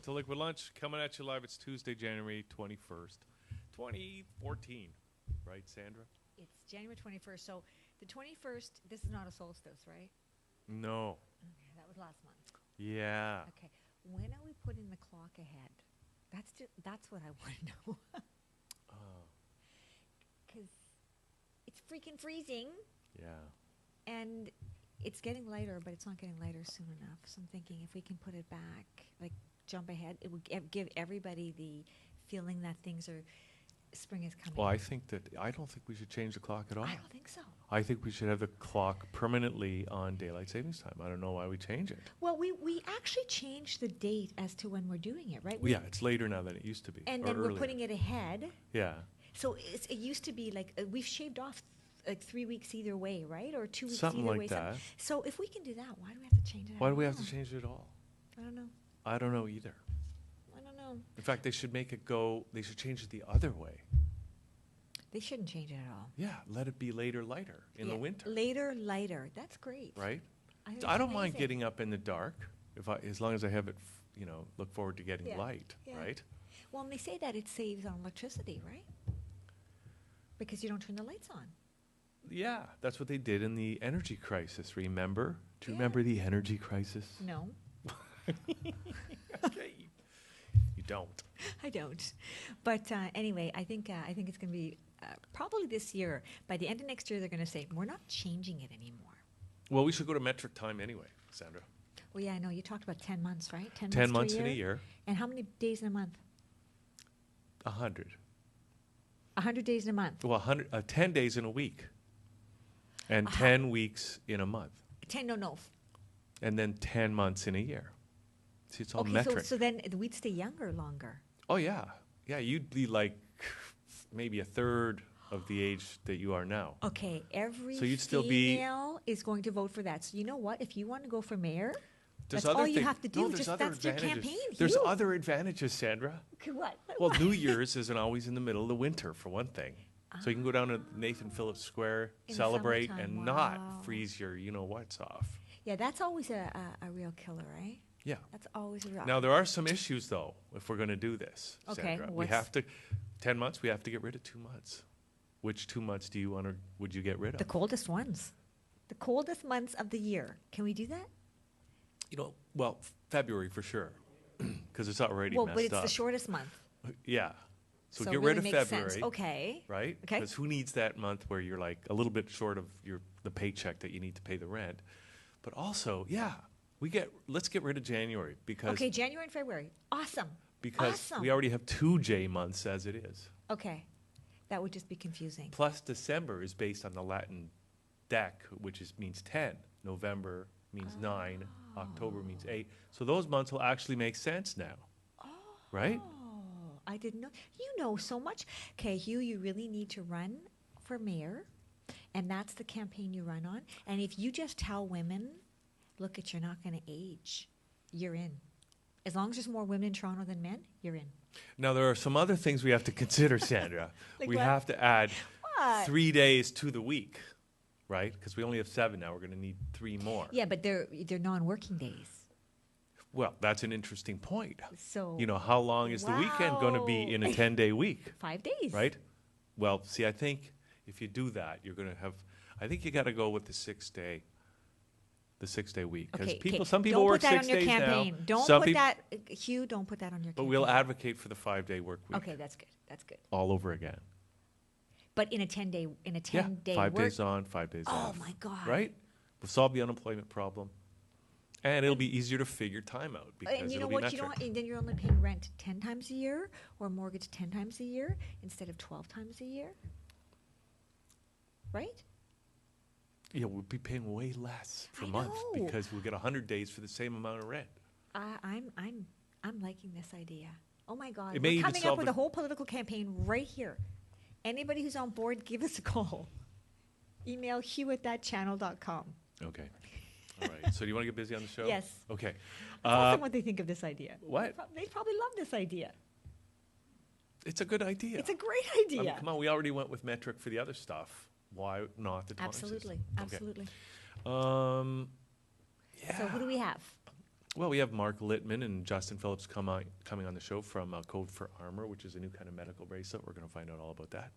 to Liquid Lunch, coming at you live. It's Tuesday, January 21st, 2014. Right, Sandra? It's January 21st. So the 21st, this is not a solstice, right? No. Okay, that was last month. Yeah. Okay. When are we putting the clock ahead? That's what I want to know. Because it's freaking freezing. Yeah. And it's getting lighter, but it's not getting lighter soon enough. So I'm thinking if we can put it back, like jump ahead, it would give everybody the feeling that spring is coming. Well, I don't think we should change the clock at all. I don't think so. I think we should have the clock permanently on daylight savings time. I don't know why we change it. Well, we actually changed the date as to when we're doing it, right? Yeah, it's later now than it used to be. And then earlier. we're putting it ahead. Yeah. So it used to be like we've shaved off like 3 weeks either way, right? Or 2 weeks something either like way. that. So if we can do that, why do we have to change it? Why do we have to change it at all? I don't know. I don't know either. I don't know. In fact, they should change it the other way. They shouldn't change it at all. Yeah, let it be later, lighter in the winter. Later, lighter. That's great. Right? I don't mind getting up in the dark as long as I have it, look forward to getting light, right? Well, and they say that it saves on electricity, right? Because you don't turn the lights on. Yeah, that's what they did in the energy crisis, remember? Do you remember the energy crisis? No. Okay. You don't. I don't. But anyway, I think it's going to be probably this year. By the end of next year, they're going to say, we're not changing it anymore. Well, we should go to metric time anyway, Sandra. Well, yeah, I know. You talked about 10 months, right? 10 months in a year. And how many days in a month? 100. 100 days in a month. Well, 10 days in a week. And 10 weeks in a month. 10, no. And then 10 months in a year. See, it's all metric. So then we'd stay younger longer. Oh, yeah. Yeah, you'd be like maybe a third of the age that you are now. Okay, every so you'd female is going to vote for that. So you know what? If you want to go for mayor, that's all you have to do. That's your campaign. There's other advantages, Sandra. Okay, what? Well, New Year's isn't always in the middle of the winter, for one thing. So you can go down to Nathan Phillips Square, celebrate, and not freeze your you-know-whats off. Yeah, that's always a real killer, right? Yeah. That's always a real. Now, there are some issues, though, if we're going to do this, okay, Sandra. We have to, 10 months, we have to get rid of 2 months. Which 2 months would you get rid of? The coldest ones. The coldest months of the year. Can we do that? Well, February for sure, because it's already messed up. But it's the shortest month. Yeah. So get it rid really of makes February. Sense. Okay. Right? Okay. Because who needs that month where you're like a little bit short of the paycheck that you need to pay the rent? But also, let's get rid of January because. Okay, January and February. Awesome. Because we already have 2 J months as it is. Okay. That would just be confusing. Plus December is based on the Latin dec, which means 10. November means 9. October means 8. So those months will actually make sense now. Oh. Right? I didn't know. You know so much. Okay, Hugh, you really need to run for mayor, and that's the campaign you run on. And if you just tell women, look, you're not going to age, you're in. As long as there's more women in Toronto than men, you're in. Now, there are some other things we have to consider, Sandra. Like we what? have to add What? 3 days to the week, right? Because we only have 7 now. We're going to need 3 more. Yeah, but they're non-working days. Well, that's an interesting point. So how long is the weekend going to be in a 10-day week? 5 days. Right? Well, see, I think if you do that, you're going to have. I think you got to go with the 6-day. The 6-day week, because some people work 6 days now. Don't put that, Hugh. Don't put that on your. But we'll advocate for the 5-day work week. Okay, that's good. That's good. All over again. But in a 10-day, 10-day 5 work. days on, 5 days off. Oh my God! Right? We'll solve the unemployment problem, and it'll be easier to figure time out because and you know it'll what? be You metric. know, and then you're only paying rent 10 times a year, or mortgage 10 times a year instead of 12 times a year. Right? Yeah, we'll be paying way less per I month know. because we'll get 100 days for the same amount of rent. I'm liking this idea. Oh my God, It may we're even coming up solve with the- a whole political campaign right here. Anybody who's on board, give us a call. Email hugh@thatchannel.com. Okay. All right. So do you want to get busy on the show? Yes. Okay. Ask them what they think of this idea. What? They probably love this idea. It's a good idea. It's a great I idea. mean, come on, we already went with metric for the other stuff. Why not the time system? Absolutely, Okay. absolutely. Yeah. So who do we have? Well, we have Mark Littman and Justin Phillips coming on the show from Code for Armor, which is a new kind of medical bracelet. We're going to find out all about that.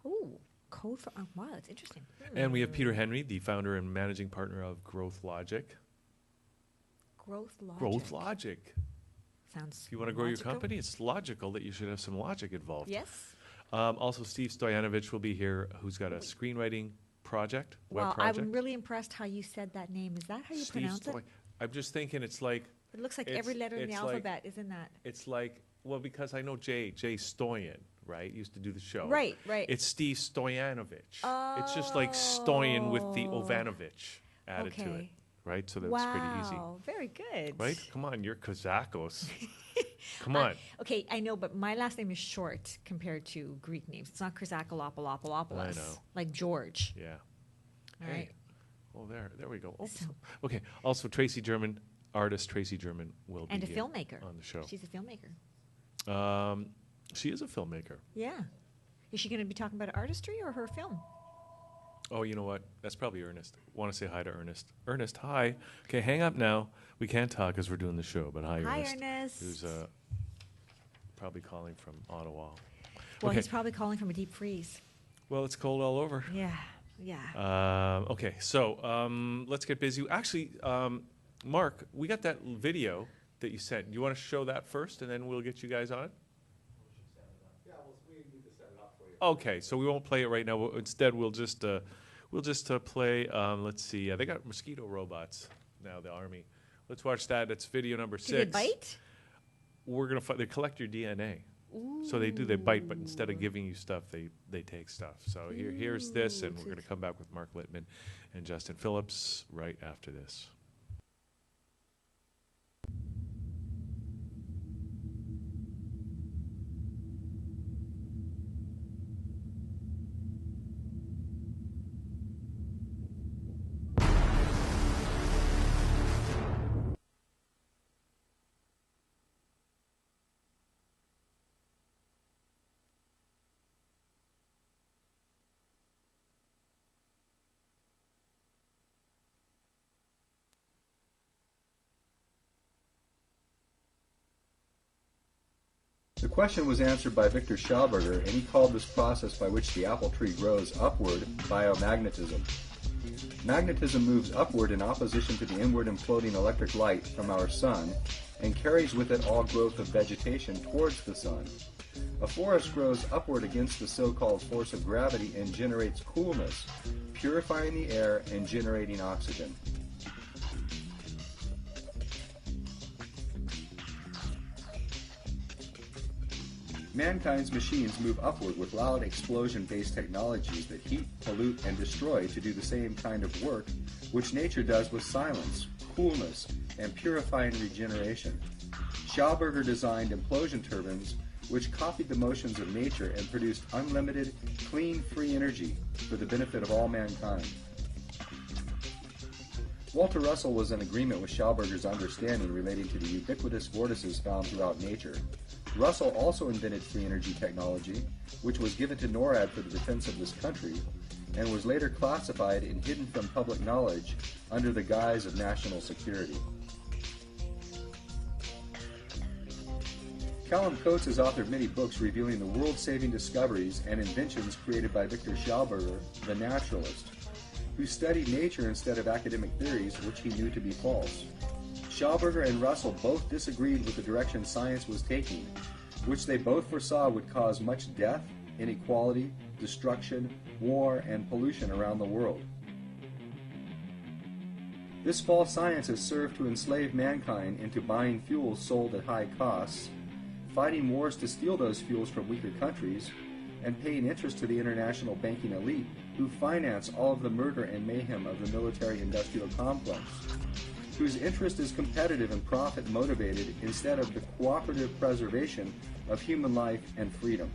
Oh, code for wow, that's interesting. And we have Peter Henry, the founder and managing partner of Growth Logic. Growth logic. Growth Logic. Sounds. If you want to grow logical. your company, it's logical that you should have some logic involved. Yes. Also, Steve Stoyanovich will be here, who's got a screenwriting project, web Wow, project. I'm really impressed how you said that name. Is that how you Steve pronounce it? I'm just thinking it's like, It looks like it's- every letter in the it's like- alphabet, isn't that? it's like, well, because I know Jay Stoyan, right? Used to do the show. Right, right. It's Steve Stoyanovich. It's just like Stoyan with the Ovanovich added to it, Okay. right? So that's wow, pretty easy, very good. right? Come on, you're Kazakos. Come on. Okay, I know, but my last name is short compared to Greek names. It's not Chrysakalopoulos. I know. Like George. Yeah. All Hey. right. Well, there we go. Oh, So- okay. Also, Tracy German, artist Tracy German will And a be here filmmaker. on the show. She's a filmmaker. She is a filmmaker. Yeah. Is she going to be talking about artistry or her film? Oh, you know what? That's probably Ernest. Want to say hi to Ernest. Ernest, hi. Okay, hang up now. We can't talk because we're doing the show, but hi, Hi, Ernest. Ernest. Who's probably calling from Ottawa. Well, okay. he's probably calling from a deep freeze. Well, it's cold all over. Yeah, yeah. Okay, so let's get busy. Actually, Mark, we got that video that you sent. You want to show that first, and then we'll get you guys on? Okay, so we won't play it right now. Instead, we'll just play. Let's see. They got mosquito robots now. The army. Let's watch that. That's video number 6. Do they bite? We're gonna. They collect your DNA. Ooh. So they do. They bite, but instead of giving you stuff, they take stuff. So here's this, and we're gonna come back with Mark Littman and Justin Phillips right after this. The question was answered by Victor Schauberger, and he called this process by which the apple tree grows upward biomagnetism. Magnetism moves upward in opposition to the inward and floating electric light from our sun and carries with it all growth of vegetation towards the sun. A forest grows upward against the so-called force of gravity and generates coolness, purifying the air and generating oxygen. Mankind's machines move upward with loud explosion-based technologies that heat, pollute, and destroy to do the same kind of work which nature does with silence, coolness, and purifying regeneration. Schauberger designed implosion turbines which copied the motions of nature and produced unlimited, clean, free energy for the benefit of all mankind. Walter Russell was in agreement with Schauberger's understanding relating to the ubiquitous vortices found throughout nature. Russell also invented free energy technology, which was given to NORAD for the defense of this country, and was later classified and hidden from public knowledge under the guise of national security. Callum Coates has authored many books revealing the world-saving discoveries and inventions created by Victor Schauberger, the naturalist, who studied nature instead of academic theories which he knew to be false. Schauberger and Russell both disagreed with the direction science was taking, which they both foresaw would cause much death, inequality, destruction, war, and pollution around the world. This false science has served to enslave mankind into buying fuels sold at high costs, fighting wars to steal those fuels from weaker countries, and paying interest to the international banking elite who finance all of the murder and mayhem of the military-industrial complex, whose interest is competitive and profit-motivated instead of the cooperative preservation of human life and freedom.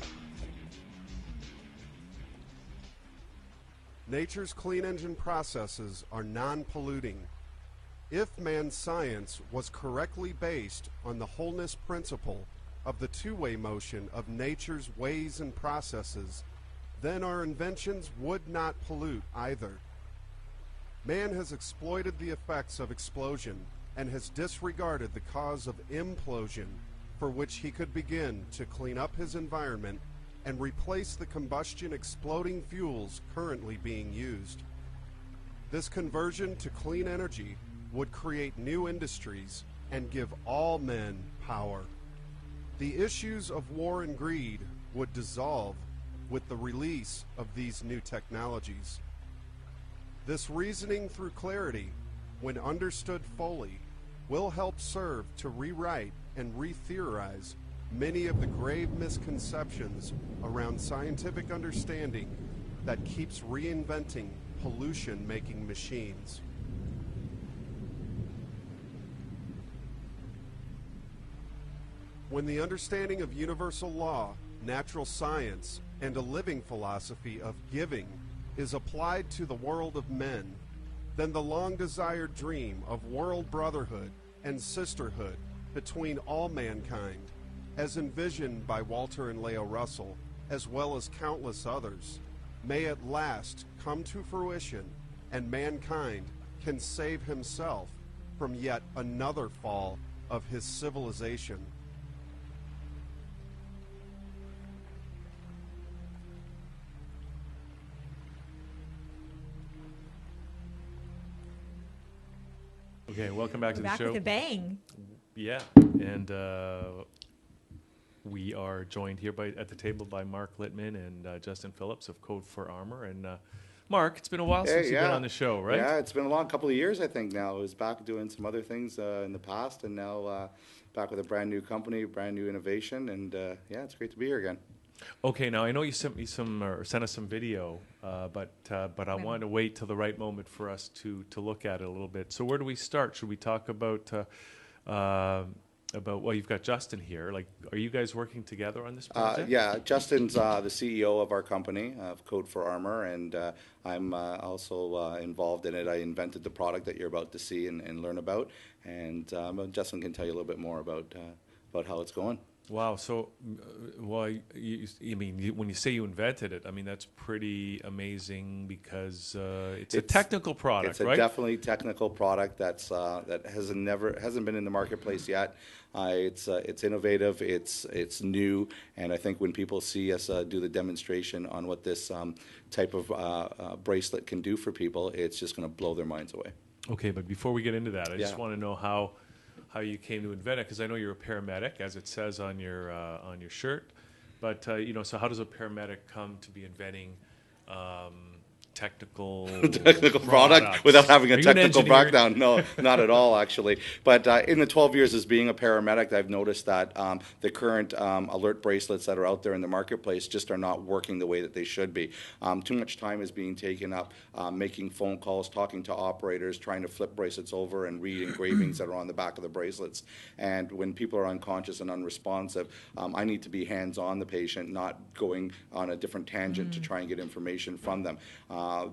Nature's clean engine processes are non-polluting. If man's science was correctly based on the wholeness principle of the two-way motion of nature's ways and processes, then our inventions would not pollute either. Man has exploited the effects of explosion and has disregarded the cause of implosion, for which he could begin to clean up his environment and replace the combustion exploding fuels currently being used. This conversion to clean energy would create new industries and give all men power. The issues of war and greed would dissolve with the release of these new technologies. This reasoning through clarity, when understood fully, will help serve to rewrite and re-theorize many of the grave misconceptions around scientific understanding that keeps reinventing pollution-making machines. When the understanding of universal law, natural science, and a living philosophy of giving is applied to the world of men, then the long-desired dream of world brotherhood and sisterhood between all mankind, as envisioned by Walter and Leo Russell, as well as countless others, may at last come to fruition, and mankind can save himself from yet another fall of his civilization. Okay, welcome back to the Back show. with a bang. Yeah, and we are joined here at the table by Mark Littman and Justin Phillips of Code for Armor. And Mark, it's been a while since you've been on the show, right? Yeah, it's been a long couple of years, I think, now. I was back doing some other things in the past, and now back with a brand new company, brand new innovation, and yeah, it's great to be here again. Okay, now I know you sent me sent us some video, but I wanted to wait till the right moment for us to look at it a little bit. So where do we start? Should we talk about well, you've got Justin here. Like, are you guys working together on this project? Yeah, Justin's the CEO of our company, of Code for Armor, and I'm also involved in it. I invented the product that you're about to see and learn about, and Justin can tell you a little bit more about how it's going. Wow. So, well, I mean, when you say you invented it, I mean, that's pretty amazing because it's a technical product, right? It's a definitely technical product that hasn't been in the marketplace yet. It's innovative, it's new, and I think when people see us do the demonstration on what this type of bracelet can do for people, it's just going to blow their minds away. Okay, but before we get into that, I just want to know how you came to invent it, because I know you're a paramedic, as it says on your shirt. But so how does a paramedic come to be inventing technical product without having a technical engineer? background? No, not at all, actually. But in the 12 years as being a paramedic, I've noticed that the current alert bracelets that are out there in the marketplace just are not working the way that they should be. Too much time is being taken up making phone calls, talking to operators, trying to flip bracelets over and read engravings that are on the back of the bracelets. And when people are unconscious and unresponsive, I need to be hands-on the patient, not going on a different tangent to try and get information from them.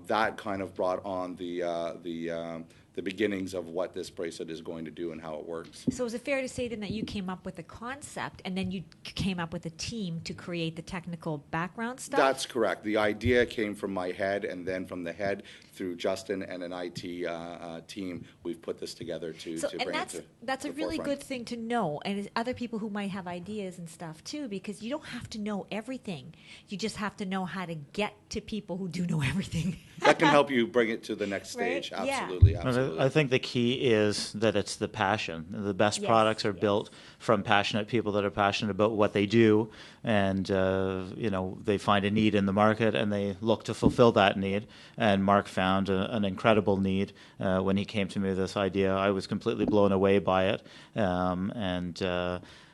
That kind of brought on the beginnings of what this bracelet is going to do and how it works. So is it fair to say then that you came up with the concept and then you came up with a team to create the technical background stuff? That's correct. The idea came from my head, and then from the head through Justin and an IT team, we've put this together to bring it to that's a really good thing to know, and it's other people who might have ideas and stuff too, because you don't have to know everything. You just have to know how to get to people who do know everything. That can help you bring it to the next stage. Right? Yeah. Absolutely, absolutely. I think the key is that it's the passion. The best products are built from passionate people that are passionate about what they do, and they find a need in the market and they look to fulfill that need. And Mark found an incredible need when he came to me with this idea. I was completely blown away by it, and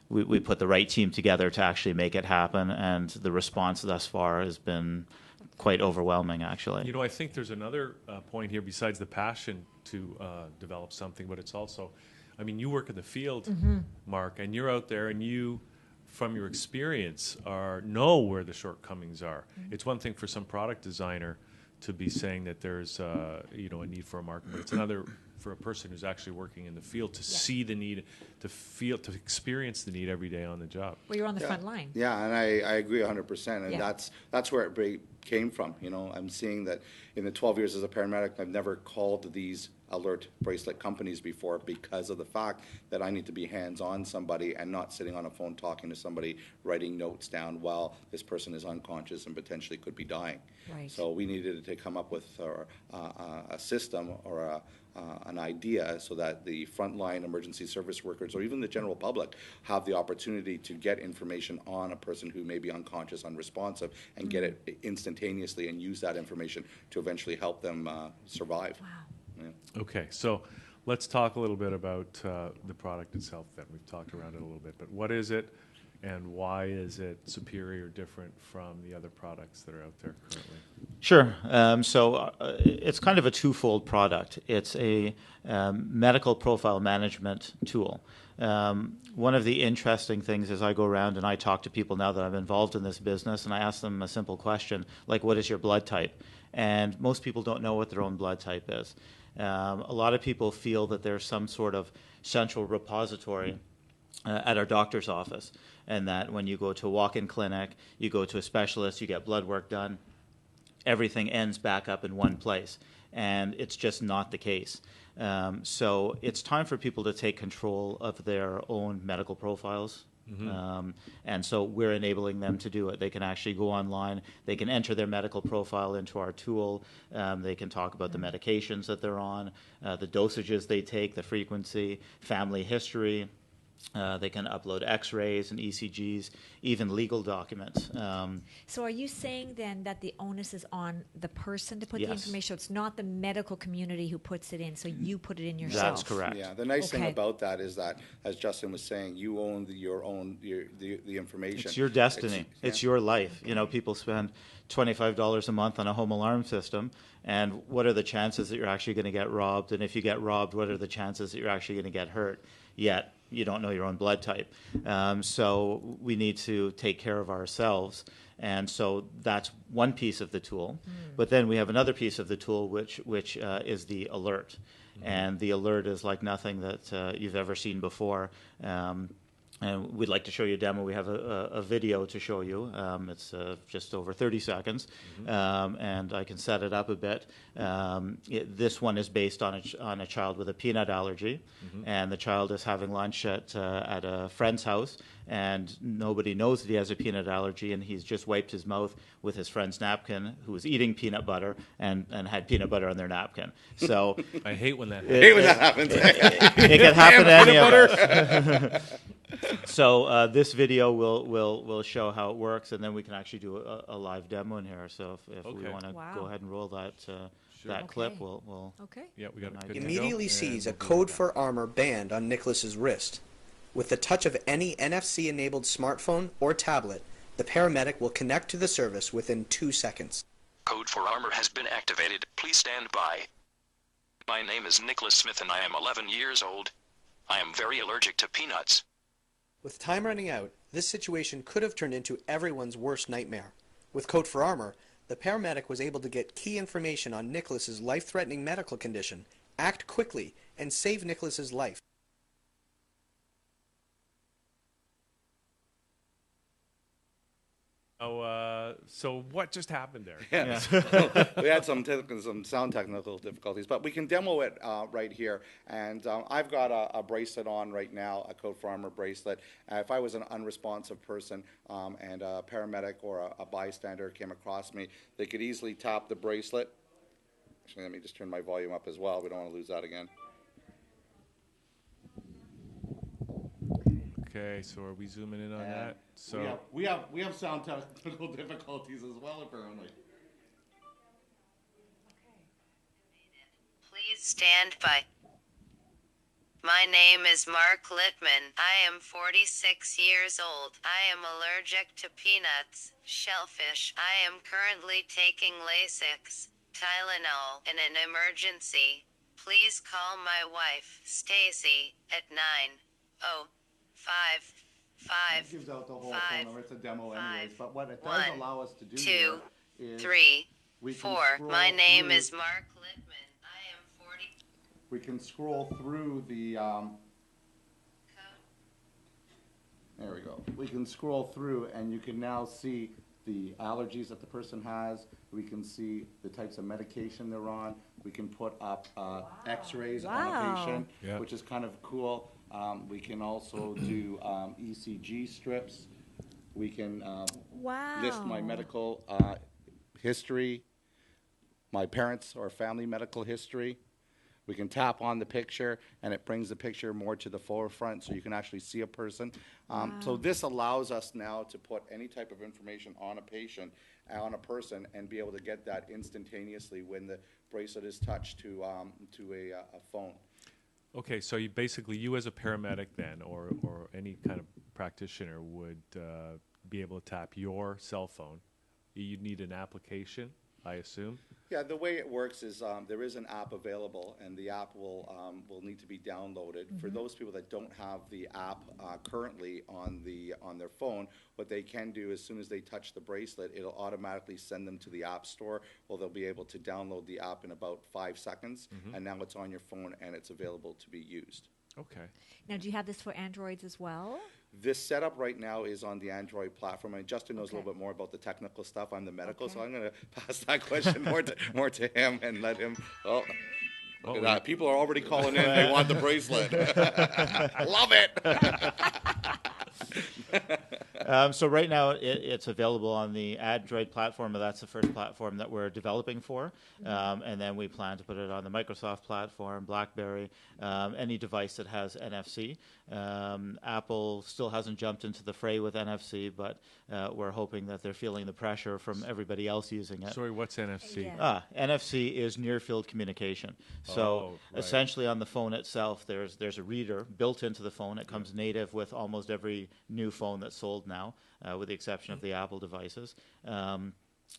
we put the right team together to actually make it happen, and the response thus far has been quite overwhelming, actually. You know, I think there's another point here besides the passion to develop something, but it's also, I mean, you work in the field, Mark, and you're out there, and you, from your experience, know where the shortcomings are. It's one thing for some product designer to be saying that there's a need for a market, but it's another for a person who's actually working in the field to see the need, to experience the need every day on the job. Well, you're on the front line. Yeah, and I agree 100%, and Yeah. that's where it came from. You know, I'm seeing that in the 12 years as a paramedic, I've never called these alert bracelet companies before because of the fact that I need to be hands-on somebody and not sitting on a phone talking to somebody, writing notes down while this person is unconscious and potentially could be dying. Right. So we needed to come up with a system or an idea so that the frontline emergency service workers or even the general public have the opportunity to get information on a person who may be unconscious, unresponsive, and get it instantaneously and use that information to eventually help them survive. Wow. Yeah. Okay, so let's talk a little bit about the product itself then. We've talked around it a little bit, but what is it and why is it superior or different from the other products that are out there currently? Sure. So it's kind of a twofold product. It's a medical profile management tool. One of the interesting things is I go around and I talk to people now that I'm involved in this business, and I ask them a simple question, like, what is your blood type? And most people don't know what their own blood type is. A lot of people feel that there's some sort of central repository at our doctor's office, and that when you go to a walk-in clinic, you go to a specialist, you get blood work done, everything ends back up in one place. And it's just not the case. So it's time for people to take control of their own medical profiles. And so we're enabling them to do it. They can actually go online. They can enter their medical profile into our tool. They can talk about the medications that they're on, the dosages they take, the frequency, family history. They can upload x-rays and ECGs, even legal documents. So are you saying then that the onus is on the person to put the Yes. information? So it's not the medical community who puts it in, so you put it in yourself? That's correct. Yeah, the nice thing Okay. about that is that, as Justin was saying, you own the information. It's your destiny. It's yeah. your life. You know, people spend $25 a month on a home alarm system, and what are the chances that you're actually going to get robbed? And if you get robbed, what are the chances that you're actually going to get hurt? Yet you don't know your own blood type. So we need to take care of ourselves. And so that's one piece of the tool. But then we have another piece of the tool, which is the alert. And the alert is like nothing that you've ever seen before. And we'd like to show you a demo. We have a video to show you. It's just over 30 seconds, and I can set it up a bit. This one is based on a child with a peanut allergy, and the child is having lunch at a friend's house, and nobody knows that he has a peanut allergy, and he's just wiped his mouth with his friend's napkin, who was eating peanut butter, and had peanut butter on their napkin. So I hate when that I hate when that happens. it can happen to any of us. So this video will show how it works, and then we can actually do a live demo in here. So if we Okay. want to Wow. go ahead and roll that Okay. clip, we'll Okay. Yeah, we got it. good to Immediately go, sees a and we'll code do that. for armor band on Nicholas's wrist. With the touch of any NFC-enabled smartphone or tablet, the paramedic will connect to the service within 2 seconds. Code for armor has been activated. Please stand by. My name is Nicholas Smith and I am 11 years old. I am very allergic to peanuts. With time running out, this situation could have turned into everyone's worst nightmare. With Code for Armor, the paramedic was able to get key information on Nicholas's life-threatening medical condition, act quickly, and save Nicholas's life. So what just happened there? Yeah. We had some sound technical difficulties, but we can demo it right here. And I've got a bracelet on right now, a Code for Armor bracelet. If I was an unresponsive person and a paramedic or a bystander came across me, they could easily tap the bracelet. Actually, let me just turn my volume up as well. We don't want to lose that again. Okay, so are we zooming in on that? So we have sound technical difficulties as well, apparently. Please stand by. My name is Mark Littman. I am 46 years old. I am allergic to peanuts, shellfish. I am currently taking Lasix, Tylenol in an emergency. Please call my wife, Stacy, at 905 Gives out the whole phone five, number. It's a demo five, anyways. But what it does one, allow us to do 2, here is 3, we can 4. scroll My name through- is Mark Littman. I am 40. we can scroll through the there we go. We can scroll through and you can now see the allergies that the person has. We can see the types of medication they're on. We can put up x-rays on a Wow. patient, Yeah. which is kind of cool. We can also do ECG strips. We can Wow. list my medical history, my parents' or family medical history. We can tap on the picture, and it brings the picture more to the forefront so you can actually see a person. So this allows us now to put any type of information on a patient, on a person, and be able to get that instantaneously when the bracelet is touched to a phone. Okay, so you basically, you as a paramedic then, or any kind of practitioner would be able to tap your cell phone. You'd need an application, I assume. Yeah, the way it works is there is an app available, and the app will need to be downloaded. For those people that don't have the app currently on their phone, what they can do as soon as they touch the bracelet, it'll automatically send them to the app store, or they'll be able to download the app in about 5 seconds, and now it's on your phone and it's available to be used. Okay. Now, do you have this for Androids as well? This setup right now is on the Android platform, and Justin knows a Okay. little bit more about the technical stuff. I'm the medical, Okay. so I'm going to pass that question more to him and let him. Oh, look at that! People are already calling in. They want the bracelet. Love it. So right now it's available on the Android platform, and that's the first platform that we're developing for. And then we plan to put it on the Microsoft platform, BlackBerry, any device that has NFC. Apple still hasn't jumped into the fray with NFC, but we're hoping that they're feeling the pressure from everybody else using it. Sorry, what's NFC? Yeah. NFC is near-field communication. So Oh, right. essentially on the phone itself, there's a reader built into the phone. It comes native with almost every new phone that's sold now, with the exception of the Apple devices.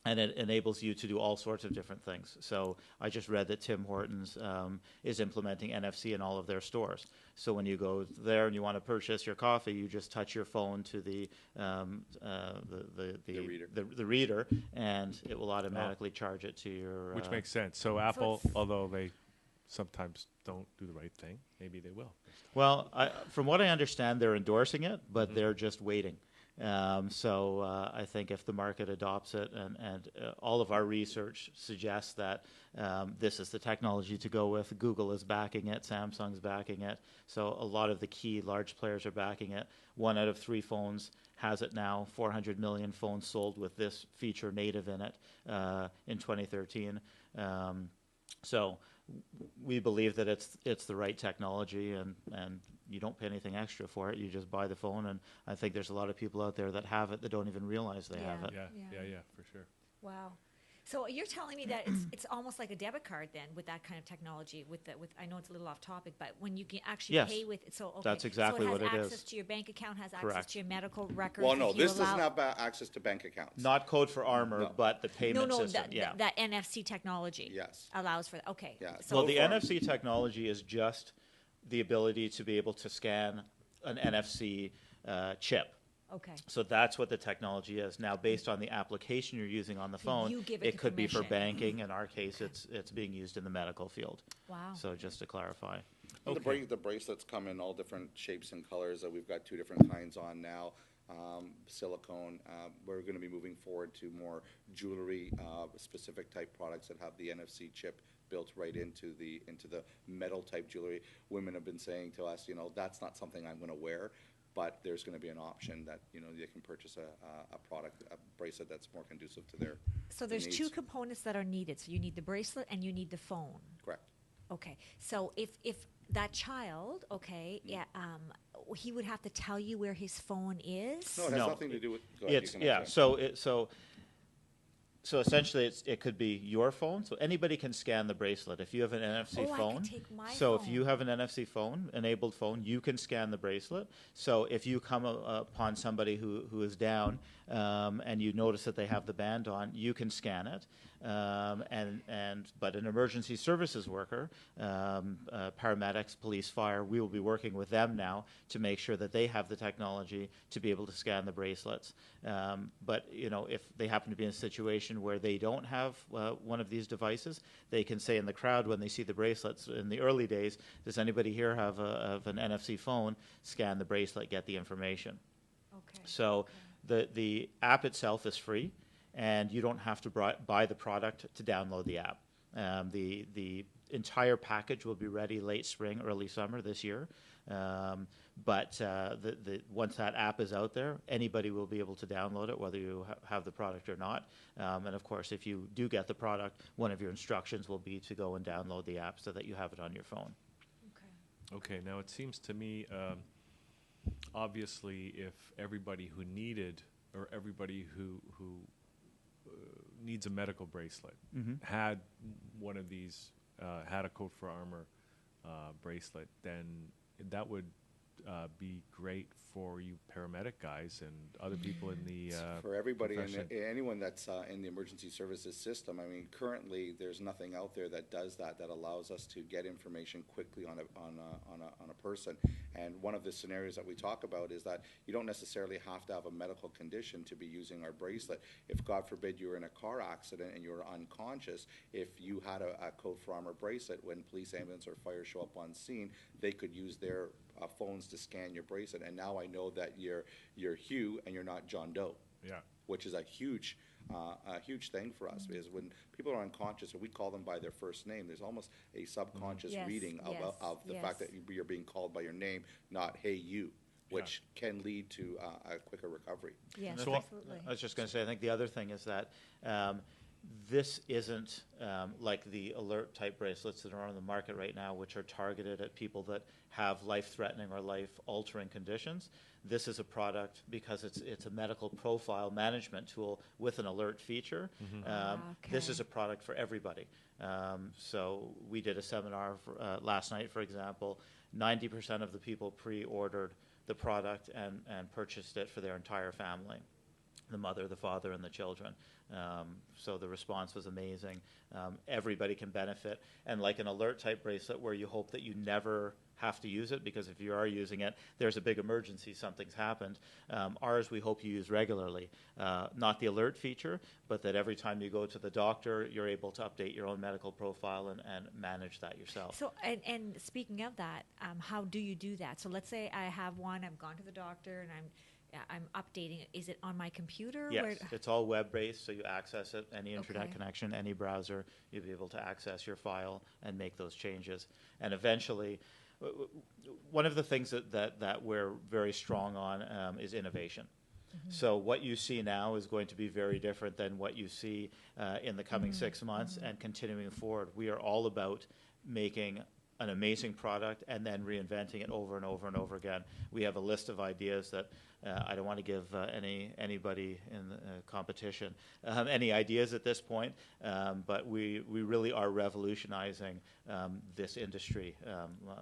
And it enables you to do all sorts of different things. So I just read that Tim Hortons is implementing NFC in all of their stores. So when you go there and you want to purchase your coffee, you just touch your phone to the reader, and it will automatically charge it to your. Which makes sense. So Apple, although they sometimes don't do the right thing, maybe they will. Well, from what I understand, they're endorsing it, but they're just waiting. So I think if the market adopts it, and all of our research suggests that this is the technology to go with. Google is backing it, Samsung's backing it. So a lot of the key large players are backing it. 1 out of 3 phones has it now. 400 million phones sold with this feature native in it in 2013. So we believe that it's the right technology, and you don't pay anything extra for it. You just buy the phone, and I think there's a lot of people out there that have it that don't even realize they have it. Yeah, for sure. Wow. So you're telling me that it's almost like a debit card then with that kind of technology. With I know it's a little off topic, but when you can actually Yes. pay with it, so okay, That's exactly so what it it has is. access to your bank account, has Correct. access to your medical records. Well, no, if you this does allow- not have access to bank accounts. Not code for armor, No. but the payment No, system. that NFC technology. Yes. Allows for that. Okay. Yeah. So Well, the far- NFC technology is just the ability to be able to scan an NFC chip. okay. So that's what the technology is. Now, based on the application you're using on the phone, you give it the could be for permission. banking. In our case, it's being used in the medical field. Wow. So just to clarify. And the bracelets come in all different shapes and colors. We've got 2 different kinds on now. Silicone. We're going to be moving forward to more jewelry specific type products that have the NFC chip built right into the metal type jewelry. Women have been saying to us, that's not something I'm going to wear, but there's going to be an option that they can purchase a product, a bracelet that's more conducive to their. So there's needs. 2 components that are needed. So you need the bracelet and you need the phone. Correct. Okay. So if that child, okay, he would have to tell you where his phone is. No, it has No, nothing to do with. Go ahead, It's you can answer. so So essentially, it could be your phone. So anybody can scan the bracelet. If you have an NFC I phone, could take my so if phone. you have an NFC phone, enabled phone, you can scan the bracelet. So if you come upon somebody who is down and you notice that they have the band on, you can scan it. But an emergency services worker, paramedics, police, fire, we will be working with them now to make sure that they have the technology to be able to scan the bracelets. But if they happen to be in a situation where they don't have one of these devices, they can say in the crowd when they see the bracelets in the early days, does anybody here have an NFC phone? Scan the bracelet, get the information. Okay. So the app itself is free, and you don't have to buy the product to download the app. The entire package will be ready late spring, early summer this year. But once that app is out there, anybody will be able to download it, whether you have the product or not. And of course, if you do get the product, one of your instructions will be to go and download the app so that you have it on your phone. Okay, now it seems to me, obviously, if everybody who needed, or everybody who needs a medical bracelet had one of these, had a Code for Armor bracelet, then that would be great for you paramedic guys and other people in the for everybody profession. and anyone that's in the emergency services system. I mean, currently there's nothing out there that does that allows us to get information quickly on a person. And one of the scenarios that we talk about is that you don't necessarily have to have a medical condition to be using our bracelet. If God forbid you were in a car accident and you were unconscious, if you had a Code for Armor bracelet, when police, ambulance, or fire show up on scene, they could use their phones to scan your bracelet. And now I know that you're Hugh and you're not John Doe. Yeah. Which is a huge thing for us, because when people are unconscious, or we call them by their first name, there's almost a subconscious reading of the fact that you're being called by your name, not "Hey, you," which can lead to a quicker recovery. Yes, So absolutely. I was just going to say, I think the other thing is that this isn't like the alert type bracelets that are on the market right now, which are targeted at people that have life-threatening or life-altering conditions. This is a product because it's a medical profile management tool with an alert feature. This is a product for everybody. So we did a seminar last night, for example. 90% of the people pre-ordered the product and purchased it for their entire family. The mother, the father, and the children. So the response was amazing. Everybody can benefit. And like an alert type bracelet where you hope that you never have to use it, because if you are using it, there's a big emergency, something's happened. Ours we hope you use regularly. Not the alert feature, but that every time you go to the doctor, you're able to update your own medical profile and manage that yourself. So, and speaking of that, how do you do that? So let's say I have one, I've gone to the doctor, and I'm updating it. Is it on my computer? Yes, it's all web-based, so you access it, any internet Okay. connection, any browser, you'll be able to access your file and make those changes. And eventually, one of the things that we're very strong on is innovation. So what you see now is going to be very different than what you see in the coming 6 months and continuing forward. We are all about making an amazing product and then reinventing it over and over and over again. We have a list of ideas that I don't want to give anybody in the competition any ideas at this point, but we really are revolutionizing this industry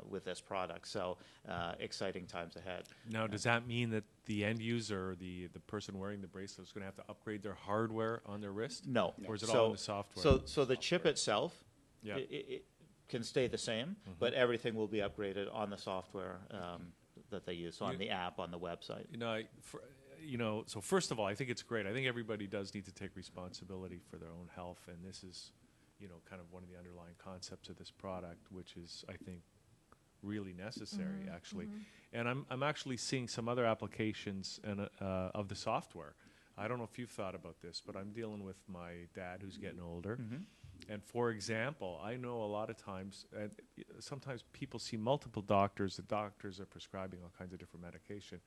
with this product. So exciting times ahead. Now, does that mean that the end user, the person wearing the bracelet, is going to have to upgrade their hardware on their wrist? No. Or is it all in the software? So the chip itself, Yeah. it can stay the same, but everything will be upgraded on the software that they use, on the app, on the website. So first of all, I think it's great. I think everybody does need to take responsibility for their own health, and this is, kind of one of the underlying concepts of this product, which is, I think, really necessary, actually. And I'm actually seeing some other applications of the software. I don't know if you've thought about this, but I'm dealing with my dad who's getting older. And for example, I know a lot of times, sometimes people see multiple doctors. The doctors are prescribing all kinds of different medication.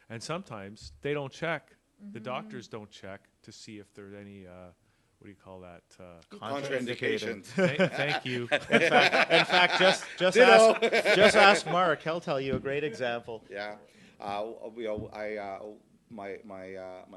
And sometimes they don't check. The doctors don't check to see if there's any, what do you call that? Contraindications. Thank you. In fact, just ask Mark. He'll tell you a great example. Yeah. My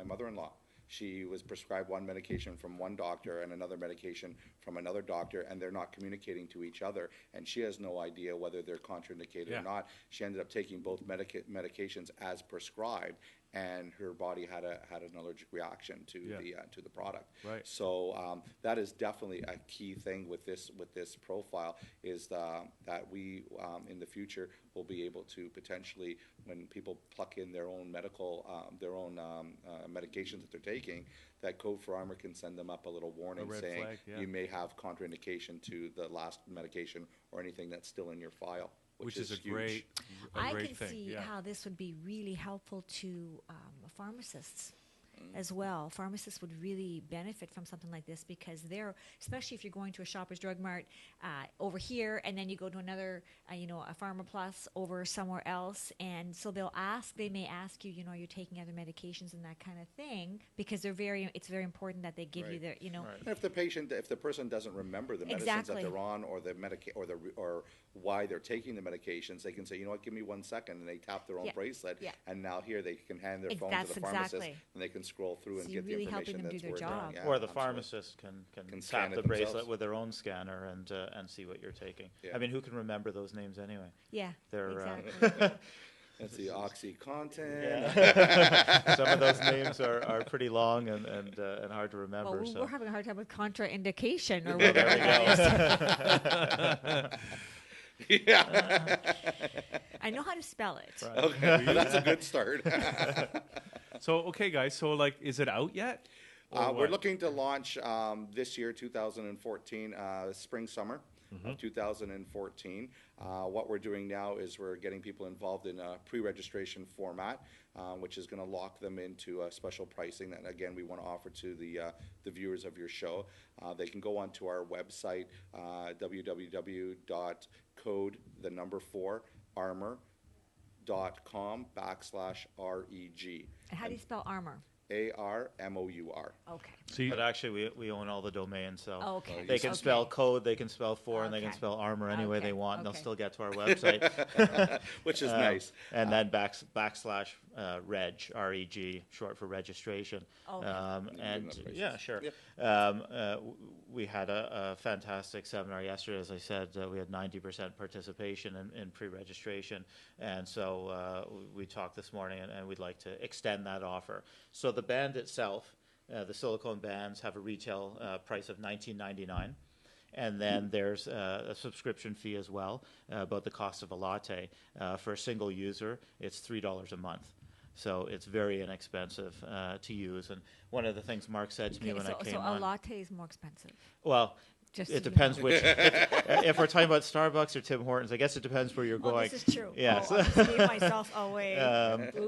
mother-in-law, she was prescribed one medication from one doctor and another medication from another doctor, and they're not communicating to each other, and she has no idea whether they're contraindicated or not. She ended up taking both medications as prescribed, and her body had an allergic reaction to the product. Right. So that is definitely a key thing with this profile, is that we in the future will be able to potentially, when people pluck in their own medications that they're taking, that Code for Armor can send them up a little warning saying flag, you may have contraindication to the last medication or anything that's still in your file. Which is a huge. great I thing. can see how this would be really helpful to pharmacists as well. Pharmacists would really benefit from something like this, because they're, especially if you're going to a Shoppers Drug Mart over here, and then you go to another, a Pharma Plus over somewhere else, and so they may ask you, you're taking other medications and that kind of thing, because it's very important that they give you their, And if the person doesn't remember the medicines that they're on, or or why they're taking the medications, they can say, you know what, give me 1 second, and they tap their own bracelet, and now here they can hand their phone to the pharmacist, and they can scroll through and get the really information helping them that's do their working. job. Yeah, or the absolutely. pharmacist can scan tap it the bracelet themselves. with their own scanner and see what you're taking. Yeah. I mean, who can remember those names anyway? Yeah, They're exactly. That's the OxyContin. Yeah. Some of those names are pretty long and hard to remember. Well, so. we're having a hard time with contraindication, or There whatever we that is. Yeah. I know how to spell it. Right. Okay, that's a good start. So, okay, guys, so, is it out yet? Or We're what? looking to launch this year, 2014, spring, summer of 2014. What we're doing now is we're getting people involved in a pre-registration format, which is going to lock them into a special pricing that, again, we want to offer to the viewers of your show. They can go onto our website, www.armor.com/reg. And how do you spell armor? ARMOUR. Okay. See, But actually, we own all the domains, so Okay. they can Okay. spell code, they can spell for, and they can Okay. spell armor any way they Okay. want, and they'll Okay. still get to our website. Which is nice. And then /reg, REG, short for registration. Okay. And other places. yeah, sure. Yeah. We had a fantastic seminar yesterday. As I said, we had 90% participation in pre-registration, and so we talked this morning, and we'd like to extend that offer. So the band itself, the silicone bands, have a retail price of $19.99. And then there's a subscription fee as well, about the cost of a latte. For a single user, it's $3 a month. So it's very inexpensive to use. And one of the things Mark said to me when I came so on... a latte is more expensive. Well, Just it so you depends know. which... if we're talking about Starbucks or Tim Hortons, I guess it depends where you're Well, going. this is true. Yes. Oh, I just gave myself away.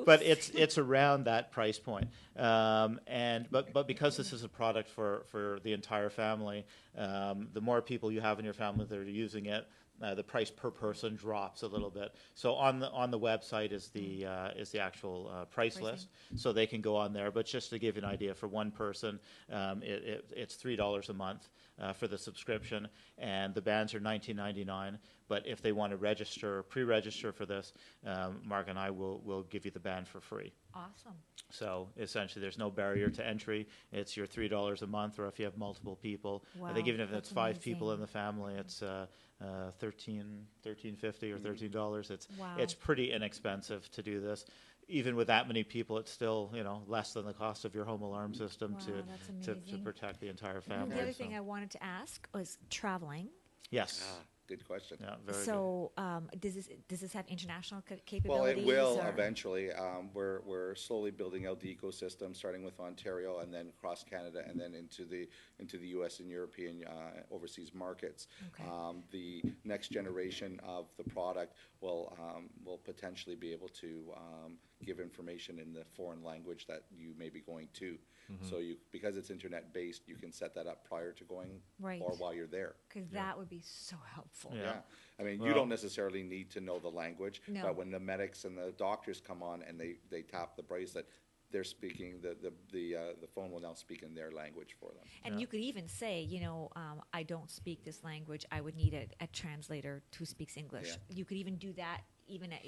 But it's around that price point. But because this is a product for the entire family, the more people you have in your family that are using it, the price per person drops a little bit. So on the website is the actual price Pricing. list, so they can go on there. But just to give you an idea, for one person, it's $3 a month for the subscription, and the bands are $19.99. But if they want to pre-register for this, Mark and I will give you the band for free. Awesome. So essentially, there's no barrier to entry. It's your $3 a month, or if you have multiple people, I think Wow, even if it's that's 5 people in amazing. the family, it's $13.50 or $13. Wow. It's pretty inexpensive to do this. Even with that many people, it's still less than the cost of your home alarm system Wow, that's to amazing. protect the entire And family. the other so. thing I wanted to ask was traveling. Yes. Good question. Yeah. Very good. So does this have international Well, capabilities? it will or- eventually. We're slowly building out the ecosystem, starting with Ontario, and then across Canada, and then into the U.S. and European overseas markets. Okay. The next generation of the product will potentially be able to give information in the foreign language that you may be going to. So because it's internet based, you can set that up prior to going, Right. or while you're there. Because that would be so helpful. Yeah. Yeah. I mean, you Well- don't necessarily need to know the language, No. but when the medics and the doctors come on and they tap the bracelet, they're speaking, the phone will now speak in their language for them. And you could even say, I don't speak this language. I would need a translator who speaks English. Yeah. You could even do that,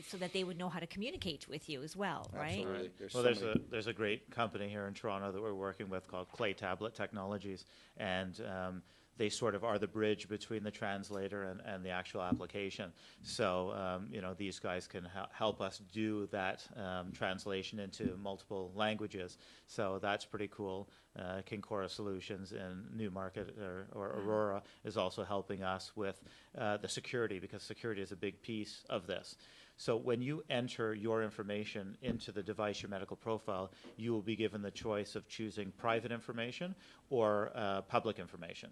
so that they would know how to communicate with you as well, right? Absolutely. There's a great company here in Toronto that we're working with called Clay Tablet Technologies, and they sort of are the bridge between the translator and the actual application. So, these guys can help us do that translation into multiple languages. So that's pretty cool. Kincora Solutions in Newmarket or Aurora is also helping us with the security, because security is a big piece of this. So when you enter your information into the device, your medical profile, you will be given the choice of choosing private information or public information.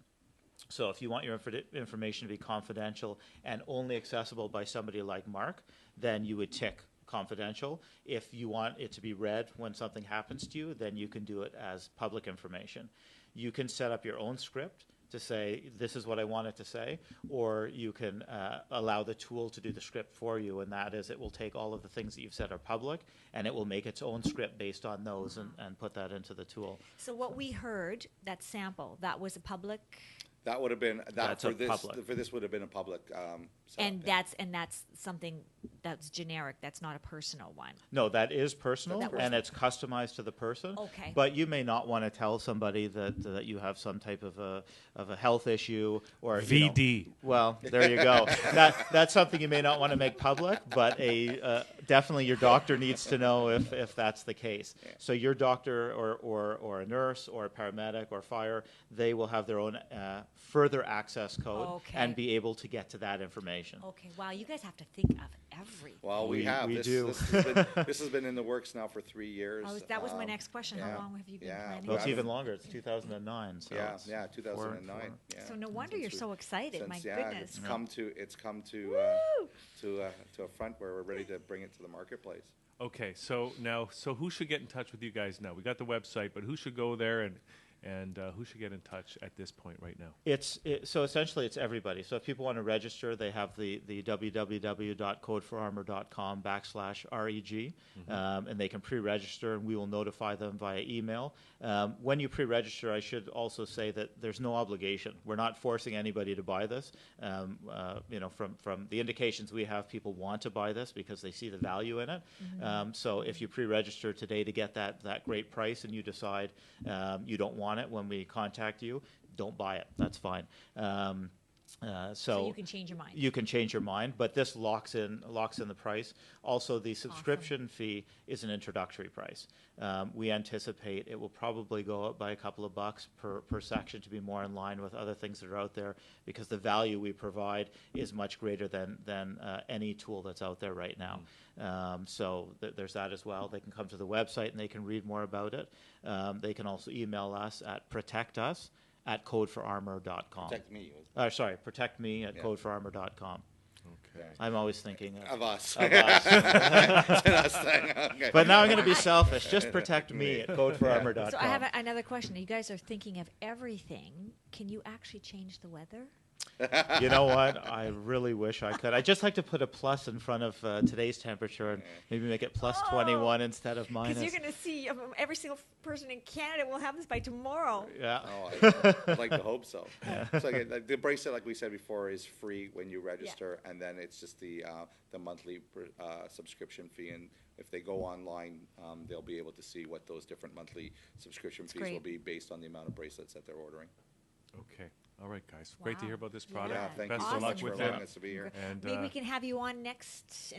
So if you want your information to be confidential and only accessible by somebody like Mark, then you would tick confidential. If you want it to be read when something happens to you, then you can do it as public information. You can set up your own script to say, this is what I want it to say, or you can allow the tool to do the script for you, and that is, it will take all of the things that you've said are public, and it will make its own script based on those and put that into the tool. So what we heard, that sample, that was a public... That would have been That's for a this. public. For this would have been a public. Setup, And yeah. that's something that's generic. That's not a personal one. No, that is personal, that was- and it's customized to the person. Okay. But you may not want to tell somebody that you have some type of a health issue or VD. Well, there you go. That's something you may not want to make public, but definitely your doctor needs to know if that's the case. Yeah. So your doctor or a nurse or a paramedic or fire, they will have their own further access code Okay. and be able to get to that information. Okay, wow, you guys have to think of everything. Well, we We have. do. This has been in the works now for 3 years. That was my next question. yeah. How long have you been Yeah. planning? Well, it's I've even been- longer. It's 2009. So Yeah, it's 2009. Yeah. So no wonder you're Since so excited. since, My yeah, goodness. It's come to a front where we're ready to bring it to the marketplace. Okay, so who should get in touch with you guys now? We got the website, but who should go there and who should get in touch at this point right now? So essentially, it's everybody. So if people want to register, they have the www.codeforarmor.com/reg, and they can pre-register, and we will notify them via email. When you pre-register, I should also say that there's no obligation. We're not forcing anybody to buy this. From the indications we have, people want to buy this because they see the value in it. So if you pre-register today to get that great price, and you decide you don't want it when we contact you, don't buy it. That's fine. So you can change your mind. You can change your mind, but this locks in the price. Also, the subscription fee is an introductory price. We anticipate it will probably go up by a couple of bucks per section to be more in line with other things that are out there, because the value we provide is much greater than any tool that's out there right now. So there's that as well. They can come to the website and they can read more about it. They can also email us at protectus@codeforarmor.com. Protect me. Protect me at codeforarmor.com. Okay. I'm always thinking Of us. of us. It's an us thing. Okay. But now I'm going to be selfish. Just protect me at codeforarmor.com. So I have another question. You guys are thinking of everything. Can you actually change the weather? You know what? I really wish I could. I'd just like to put a plus in front of today's temperature and maybe make it plus 21 instead of minus. Because you're going to see every single person in Canada will have this by tomorrow. Yeah. Oh, I'd like to hope so. So again, the bracelet, like we said before, is free when you register, and then it's just the monthly subscription fee. And if they go online, they'll be able to see what those different monthly subscription fees will be based on the amount of bracelets that they're ordering. Okay. All right, guys. Great to hear about this Yeah. product. Yeah, thank Best you of so luck much with for it. allowing us to be here. And Maybe we can have you on next.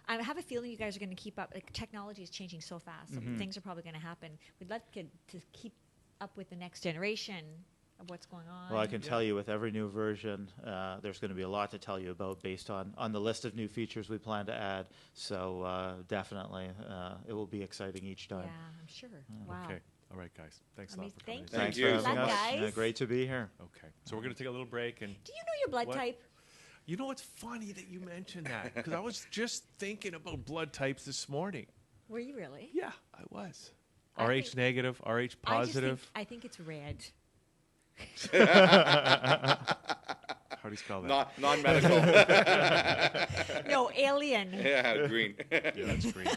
I have a feeling you guys are going to keep up. Like, technology is changing so fast. So things are probably going to happen. We'd like to keep up with the next generation of what's going on. Well, I can tell you with every new version, there's going to be a lot to tell you about based on the list of new features we plan to add. So definitely, it will be exciting each time. Yeah, I'm sure. Wow. Okay. All right, guys. Thanks a lot for coming. Thank in. Thanks you. for Good having luck, us. guys. Great to be here. Okay. So we're going to take a little break. And Do you know your blood What? type? you know, it's funny that you mentioned that, because I was just thinking about blood types this morning. Were you really? Yeah, I was. I RH think- negative, RH positive. I think it's red. How do you spell that? Non-medical. No, alien. Yeah, green. Yeah, that's green.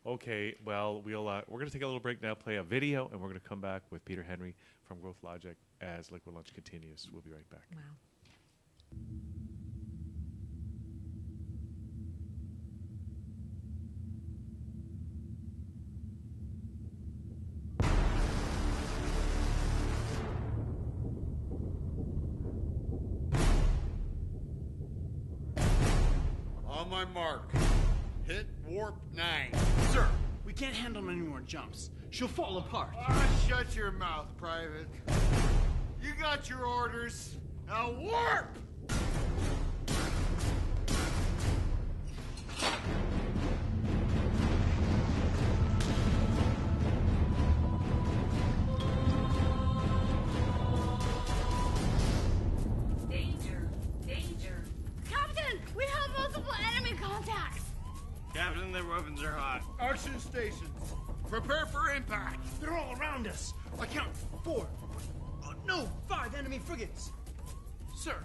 Okay, well, we're going to take a little break now, play a video, and we're going to come back with Peter Henry from Growth Logic as Liquid Lunch continues. We'll be right back. Wow. On my mark. Hit warp 9. Sir, we can't handle any more jumps. She'll fall apart. Shut your mouth, Private. You got your orders. Now warp! Danger. Captain, we have multiple enemy contacts. Captain, their weapons are hot. Action stations. Prepare for impact. They're all around us. I count 4. Oh, no, 5 enemy frigates. Sir,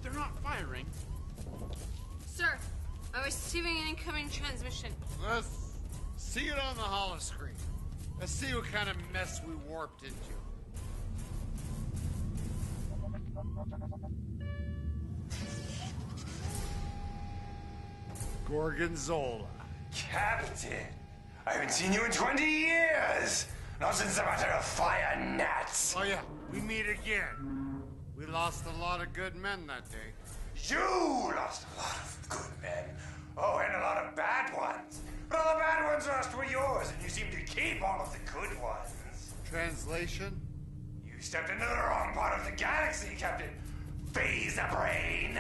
they're not firing. Sir, I'm receiving an incoming transmission. Let's see it on the holoscreen. Let's see what kind of mess we warped into. Gorgonzola. Captain, I haven't seen you in 20 years. Not since the Battle of Fire Nats. Oh yeah, we meet again. We lost a lot of good men that day. You lost a lot of good men. Oh, and a lot of bad ones. But all the bad ones lost were yours, and you seem to keep all of the good ones. Translation? You stepped into the wrong part of the galaxy, Captain. Phaser Brain.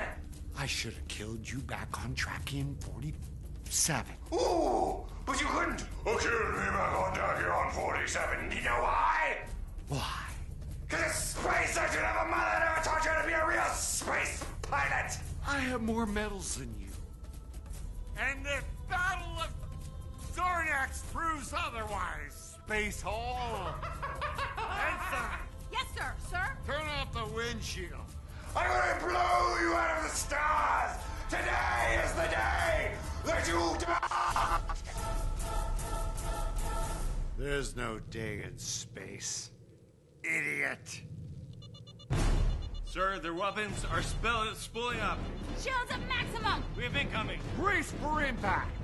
I should have killed you back on Trakian 47. Ooh, but you couldn't. Oh, killed me back on Trakian 47. You know why? Why? Because a space I should have a mother that never taught you to be a real space pilot. I have more medals than you. And the Battle of Zornax proves otherwise, Space Hall. Ensign, Yes, sir. Sir? turn off the windshield. I'm gonna blow you out of the stars. Today is the day that you die. There's no day in space, idiot. Sir, their weapons are spooling up. Shields at maximum. We have incoming. Brace for impact.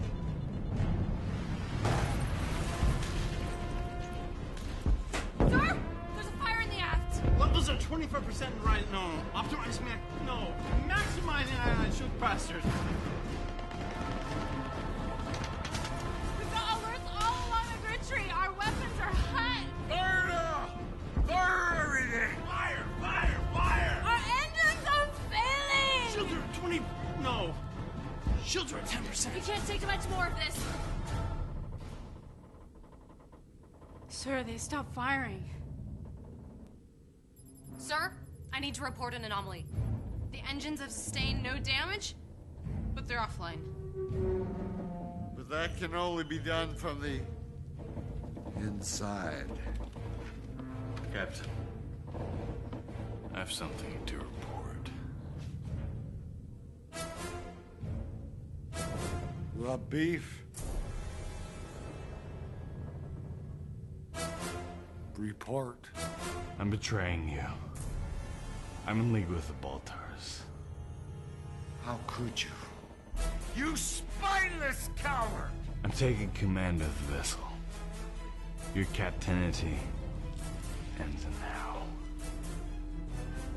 Sir, there's a fire in the aft. Levels are 25% right. No. Optimize no. Maximizing ion shoot faster. We've got alerts all along the grid tree. Our weapons are hot. Fire everything. Fire! Our engines are failing. Shields are 20. No. Shields are at 10%. We can't take much more of this. Sir, they stopped firing. Sir, I need to report an anomaly. The engines have sustained no damage, but they're offline. But that can only be done from the inside. Captain, I have something to report. The beef. Report. I'm betraying you. I'm in league with the Baltars. How could you? You spineless coward! I'm taking command of the vessel. Your captainity ends now.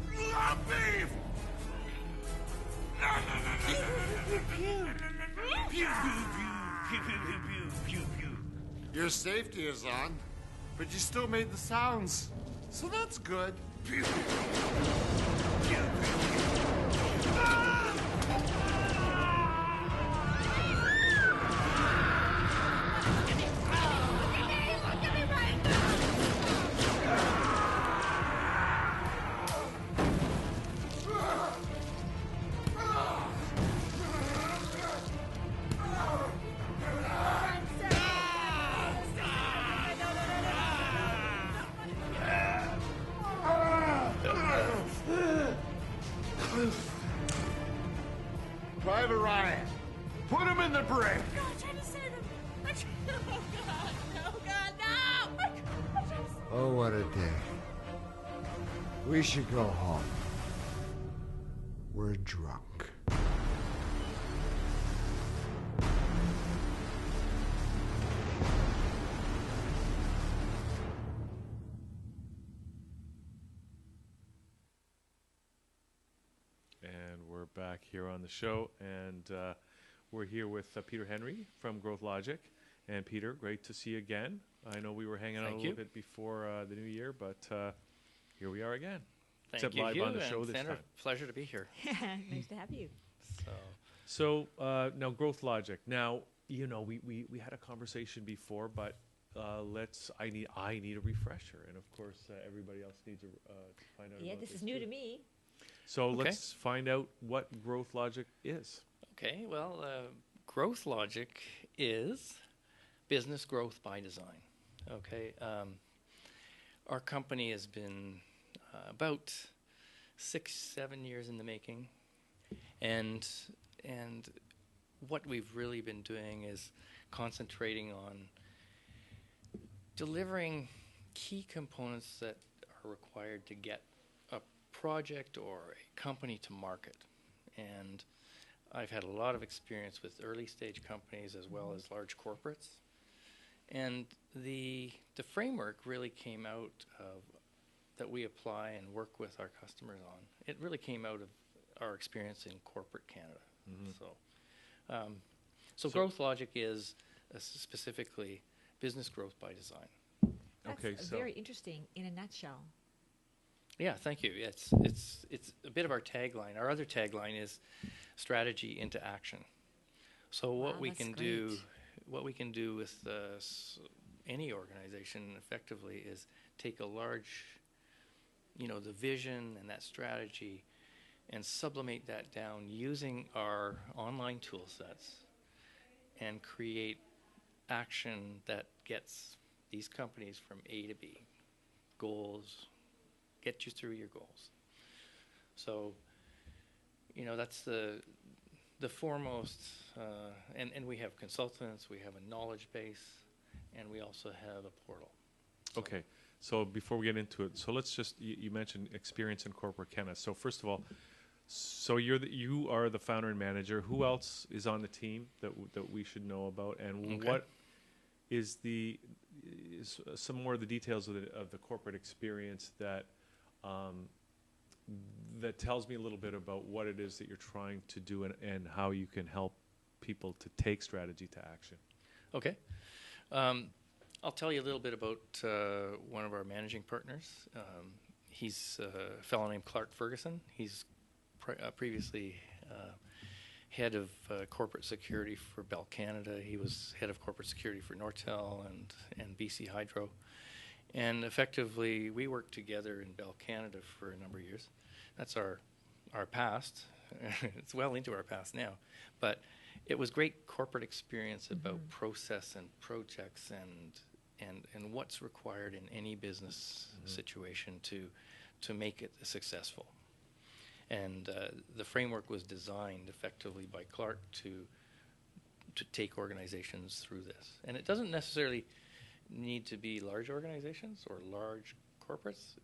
The beef! Your safety is on, but you still made the sounds, so that's good. Private Ryan, put him in the brig. I'm trying to save him. Oh, God. No, God, no! Oh, what a day. We should go home. We're drunk. And we're back here on the show, and we're here with Peter Henry from Growth Logic. And Peter, great to see you again. I know we were hanging out a little bit before the new year, but here we are again. Thank you, live Hugh, on the show and this Sandra, time. pleasure to be here. Nice to have you. So now Growth Logic. Now, you know, we had a conversation before, but I need a refresher, and of course everybody else needs to find out. Yeah, about this is new too. to me. So Okay. let's find out what Growth Logic is. Okay, well, Growth Logic is business growth by design. Okay, our company has been about 6-7 years in the making, and what we've really been doing is concentrating on delivering key components that are required to get a project or a company to market. And I've had a lot of experience with early stage companies as well as large corporates. And the framework really came out of that we apply and work with our customers on. It really came out of our experience in corporate Canada. So Growth Logic is specifically business growth by design. That's very interesting in a nutshell. Yeah, thank you. It's a bit of our tagline. Our other tagline is strategy into action. So what we can do with any organization effectively is take a large, the vision and that strategy, and sublimate that down using our online tool sets and create action that gets these companies from A to B. Goals, get you through your goals. So, that's the foremost, and we have consultants, we have a knowledge base, and we also have a portal. Okay, so before we get into it, so let's just, you mentioned experience in corporate Canada. So first of all, so you are the founder and manager. Who else is on the team that we should know about, and what is some more of the details of the corporate experience that that tells me a little bit about what it is that you're trying to do and how you can help people to take strategy to action. Okay. I'll tell you a little bit about one of our managing partners. He's a fellow named Clark Ferguson. He's previously head of corporate security for Bell Canada. He was head of corporate security for Nortel and BC Hydro. And effectively, we worked together in Bell Canada for a number of years. That's our past. It's well into our past now. But it was great corporate experience about process and projects and what's required in any business situation to make it successful. And the framework was designed effectively by Clark to take organizations through this. And it doesn't necessarily need to be large organizations or large corporates.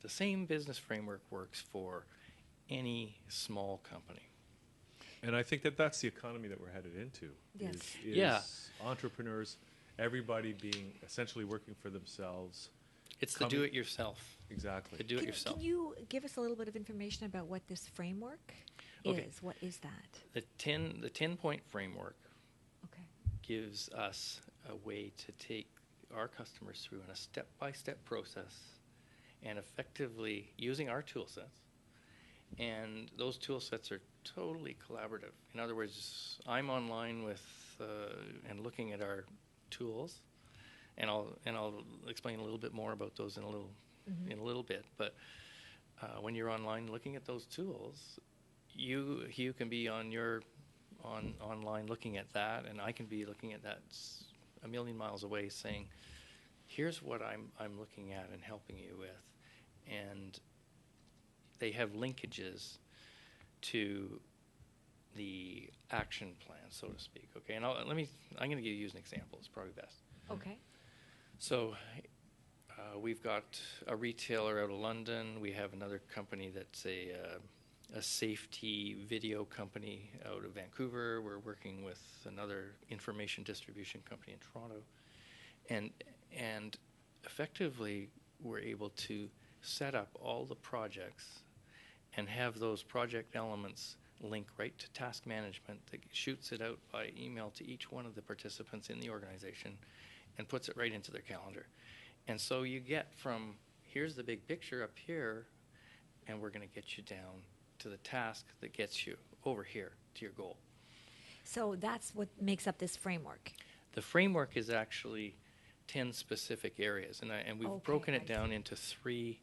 The same business framework works for any small company. And I think that's the economy that we're headed into. Yes. Is entrepreneurs, everybody being essentially working for themselves. It's the do-it-yourself. Exactly. The do-it-yourself. Can you give us a little bit of information about what this framework is? What is that? The 10-point framework Okay. gives us a way to take our customers through in a step-by-step process and effectively using our tool sets. And those tool sets are totally collaborative. In other words, I'm online with and looking at our tools, and I'll explain a little bit more about those in a little bit. But when you're online looking at those tools, you can be online looking at that, and I can be looking at that a million miles away, saying, "Here's what I'm looking at and helping you with," and they have linkages to the action plan, so to speak. Okay, and I'm going to use an example. It's probably best. Okay. So we've got a retailer out of London. We have another company that's a safety video company out of Vancouver. We're working with another information distribution company in Toronto, and effectively we're able to set up all the projects and have those project elements link right to task management that shoots it out by email to each one of the participants in the organization and puts it right into their calendar. And so you get from, here's the big picture up here, and we're going to get you down to the task that gets you over here to your goal. So that's what makes up this framework. The framework is actually 10 specific areas, and we've broken it down into 3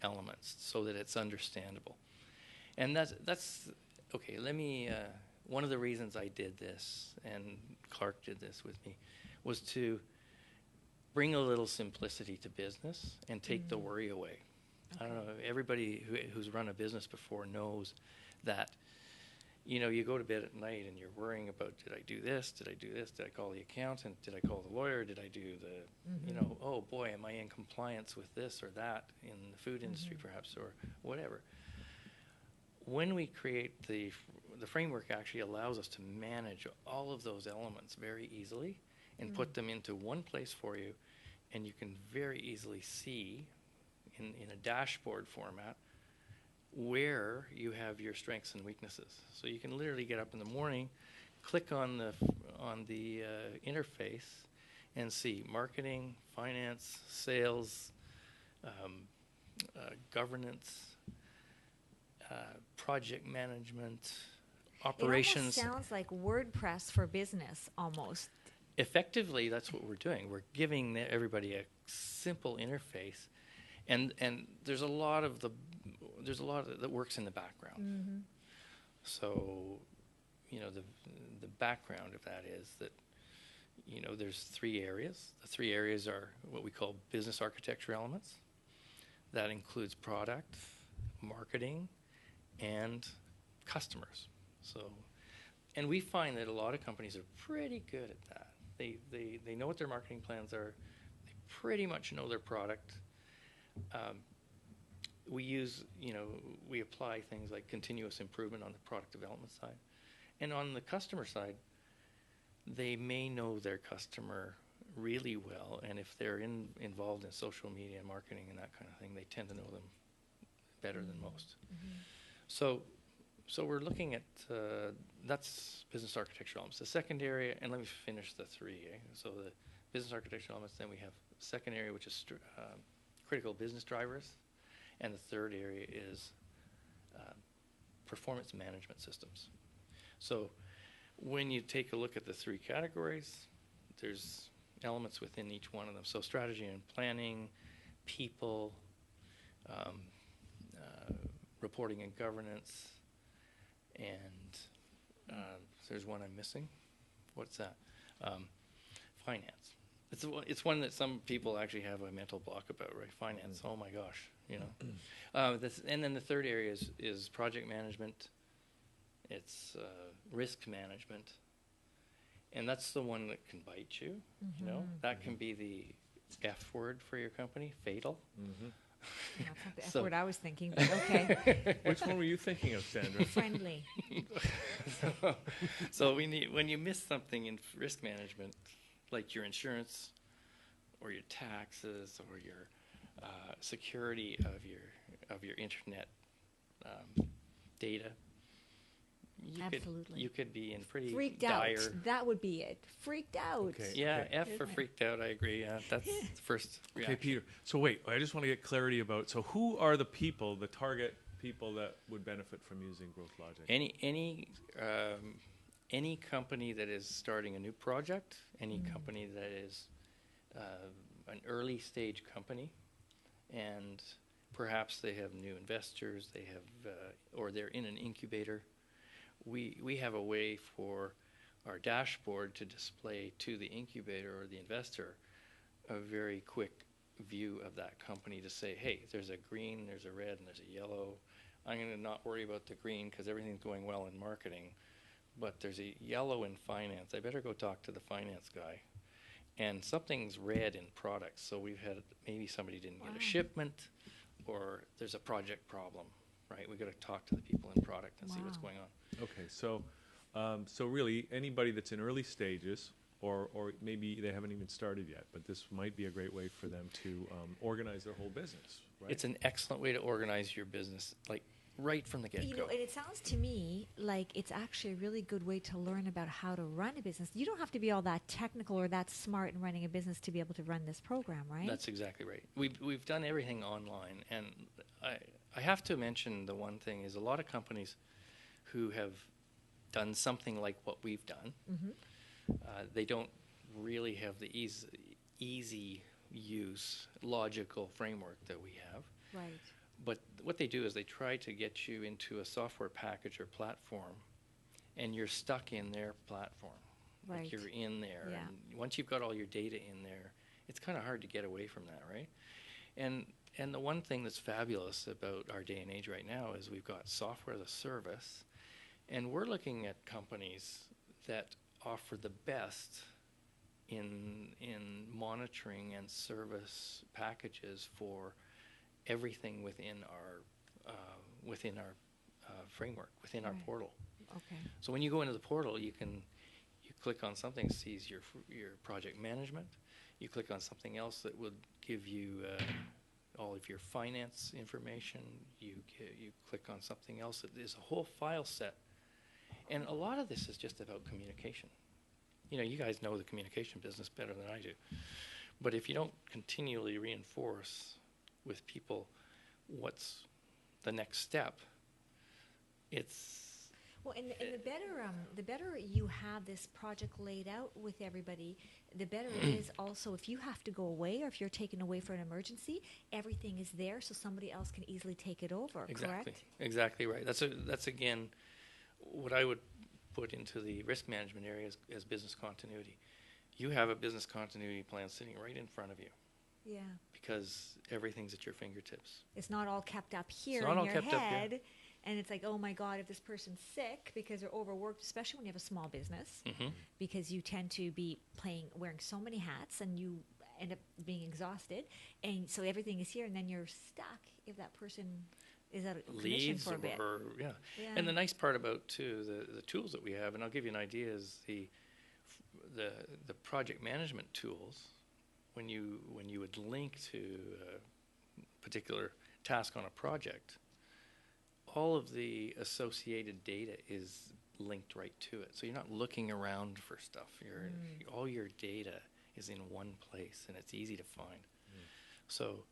elements so that it's understandable. And that's okay, let me, one of the reasons I did this, and Clark did this with me, was to bring a little simplicity to business and take the worry away. Okay. I don't know, everybody who's run a business before knows that, you know, you go to bed at night and you're worrying about, did I do this? Did I do this? Did I call the accountant? Did I call the lawyer? Did I do the, you know, oh boy, am I in compliance with this or that in the food industry perhaps, or whatever. When we create the framework actually allows us to manage all of those elements very easily and put them into one place for you, and you can very easily see in a dashboard format where you have your strengths and weaknesses. So you can literally get up in the morning, click on the interface, and see marketing, finance, sales, governance, project management, operations. It almost sounds like WordPress for business, almost. Effectively, that's what we're doing. We're giving everybody a simple interface, and there's a lot that works in the background. So, you know, the background of that is that, you know, there's 3 areas. The 3 areas are what we call business architecture elements. That includes product, marketing, and customers. So, and we find that a lot of companies are pretty good at that. They know what their marketing plans are. They pretty much know their product. We use, you know, we apply things like continuous improvement on the product development side. And on the customer side, they may know their customer really well, and if they're involved in social media marketing and that kind of thing, they tend to know them better than most. So we're looking at, that's business architecture elements. The second area, and let me finish the 3. So the business architecture elements, then we have the second area, which is critical business drivers, and the third area is performance management systems. So when you take a look at the 3 categories, there's elements within each one of them. So strategy and planning, people, reporting and governance, and there's one I'm missing. What's that? Finance. It's one that some people actually have a mental block about, right? Finance. Oh my gosh, you know. And then the third area is project management. It's risk management, and that's the one that can bite you. You know, that can be the F word for your company, fatal. That's not the F word I was thinking, but okay. Which one were you thinking of, Sandra? Friendly. So when you miss something in risk management, like your insurance or your taxes or your security of your internet data, you could be in pretty freaked dire. Out. That would be it. Freaked out. Okay. Yeah, F for freaked out. I agree. Yeah, that's the first reaction. Okay, Peter. So wait, I just want to get clarity about. So who are the people, the target people that would benefit from using GrowthLogic? Any company that is starting a new project, any company that is an early stage company, and perhaps they have new investors, they have or they're in an incubator. We have a way for our dashboard to display to the incubator or the investor a very quick view of that company to say, hey, there's a green, there's a red, and there's a yellow. I'm going to not worry about the green because everything's going well in marketing. but there's a yellow in finance. I better go talk to the finance guy. And something's red in products. So we've had maybe somebody didn't get a shipment, or there's a project problem, right? We've got to talk to the people in product and see what's going on. Okay, so so really anybody that's in early stages, or maybe they haven't even started yet, but this might be a great way for them to organize their whole business, right? It's an excellent way to organize your business, like right from the get-go. You know, and it sounds to me like it's actually a really good way to learn about how to run a business. You don't have to be all that technical or that smart in running a business to be able to run this program, right? That's exactly right. We've done everything online, and I have to mention the one thing is a lot of companies who have done something like what we've done, they don't really have the easy use, logical framework that we have. Right. But what they do is they try to get you into a software package or platform, and you're stuck in their platform. Right. Like you're in there. Yeah. And once you've got all your data in there, it's kind of hard to get away from that, right? And the one thing that's fabulous about our day and age right now is we've got software as a service, and we're looking at companies that offer the best in monitoring and service packages for everything within our framework, within our portal. Okay. So when you go into the portal, you click on something, sees your project management. You click on something else that would give you all of your finance information. You click on something else that is a whole file set. And a lot of this is just about communication. You know, you guys know the communication business better than I do. But if you don't continually reinforce with people what's the next step, it's... Well, and the better you have this project laid out with everybody, the better it is also if you have to go away or if you're taken away for an emergency, everything is there so somebody else can easily take it over, Exactly. correct? Exactly right. That's again what I would put into the risk management area as business continuity. You have a business continuity plan sitting right in front of you. Yeah. Because everything's at your fingertips. It's not all kept up here not in all your kept up here. head. And it's like, oh my God, if this person's sick because they're overworked, especially when you have a small business, because you tend to be wearing so many hats and you end up being exhausted. And so everything is here and then you're stuck if that person is out of commission Leaves for a bit. yeah. And the nice part about, too, the tools that we have, and I'll give you an idea, is the project management tools, when you would link to a particular task on a project, all of the associated data is linked right to it. So you're not looking around for stuff. All your data is in one place, and it's easy to find. So,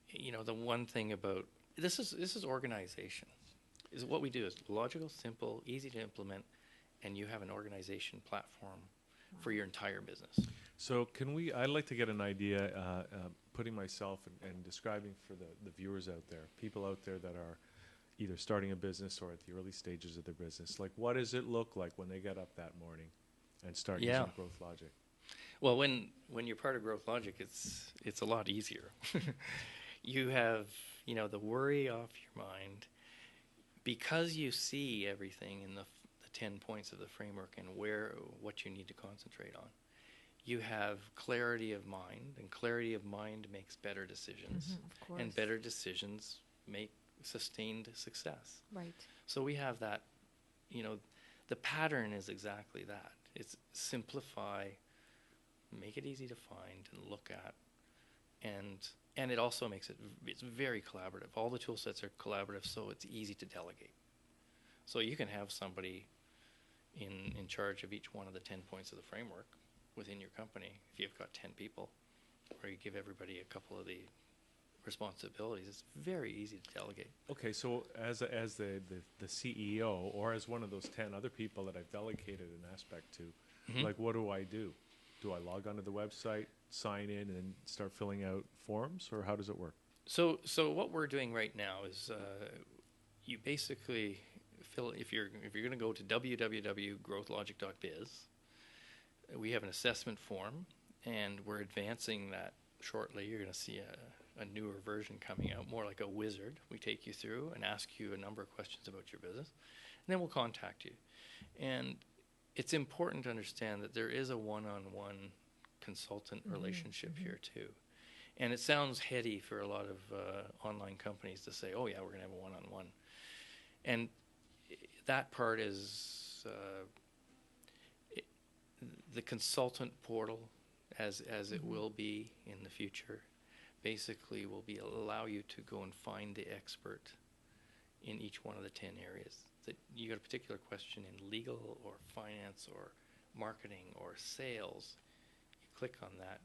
you know, the one thing about this is organization. Is what we do is logical, simple, easy to implement, and you have an organization platform for your entire business. So I'd like to get an idea, putting myself and describing for the viewers out there, people out there that are either starting a business or at the early stages of their business. Like, what does it look like when they get up that morning and start using Growth Logic? Well, when you're part of Growth Logic, it's a lot easier. You have, you know, the worry off your mind because you see everything in the 10 points of the framework and what you need to concentrate on. You have clarity of mind, and clarity of mind makes better decisions. Of course. And better decisions make sustained success. Right. So we have that, you know, the pattern is exactly that. It's simplify, make it easy to find and look at, and it also makes it's very collaborative. All the tool sets are collaborative, so it's easy to delegate. So you can have somebody in charge of each one of the 10 points of the framework within your company if you've got 10 people, or you give everybody a couple of the responsibilities. It's very easy to delegate. Okay, so as the CEO or as one of those 10 other people that I've delegated an aspect to, like, what do I do? Do I log onto the website, sign in, and start filling out forms, or how does it work? So what we're doing right now is you basically fill. If you're going to go to www.growthlogic.biz, we have an assessment form, and we're advancing that shortly. You're going to see a newer version coming out, more like a wizard. We take you through and ask you a number of questions about your business, then we'll contact you. And it's important to understand that there is a one-on-one consultant relationship here too. And it sounds heady for a lot of online companies to say, oh yeah, we're going to have a one-on-one. And that part is the consultant portal, as it will be in the future, basically will be allow you to go and find the expert in each one of the 10 areas. That you got a particular question in legal or finance or marketing or sales, you click on that,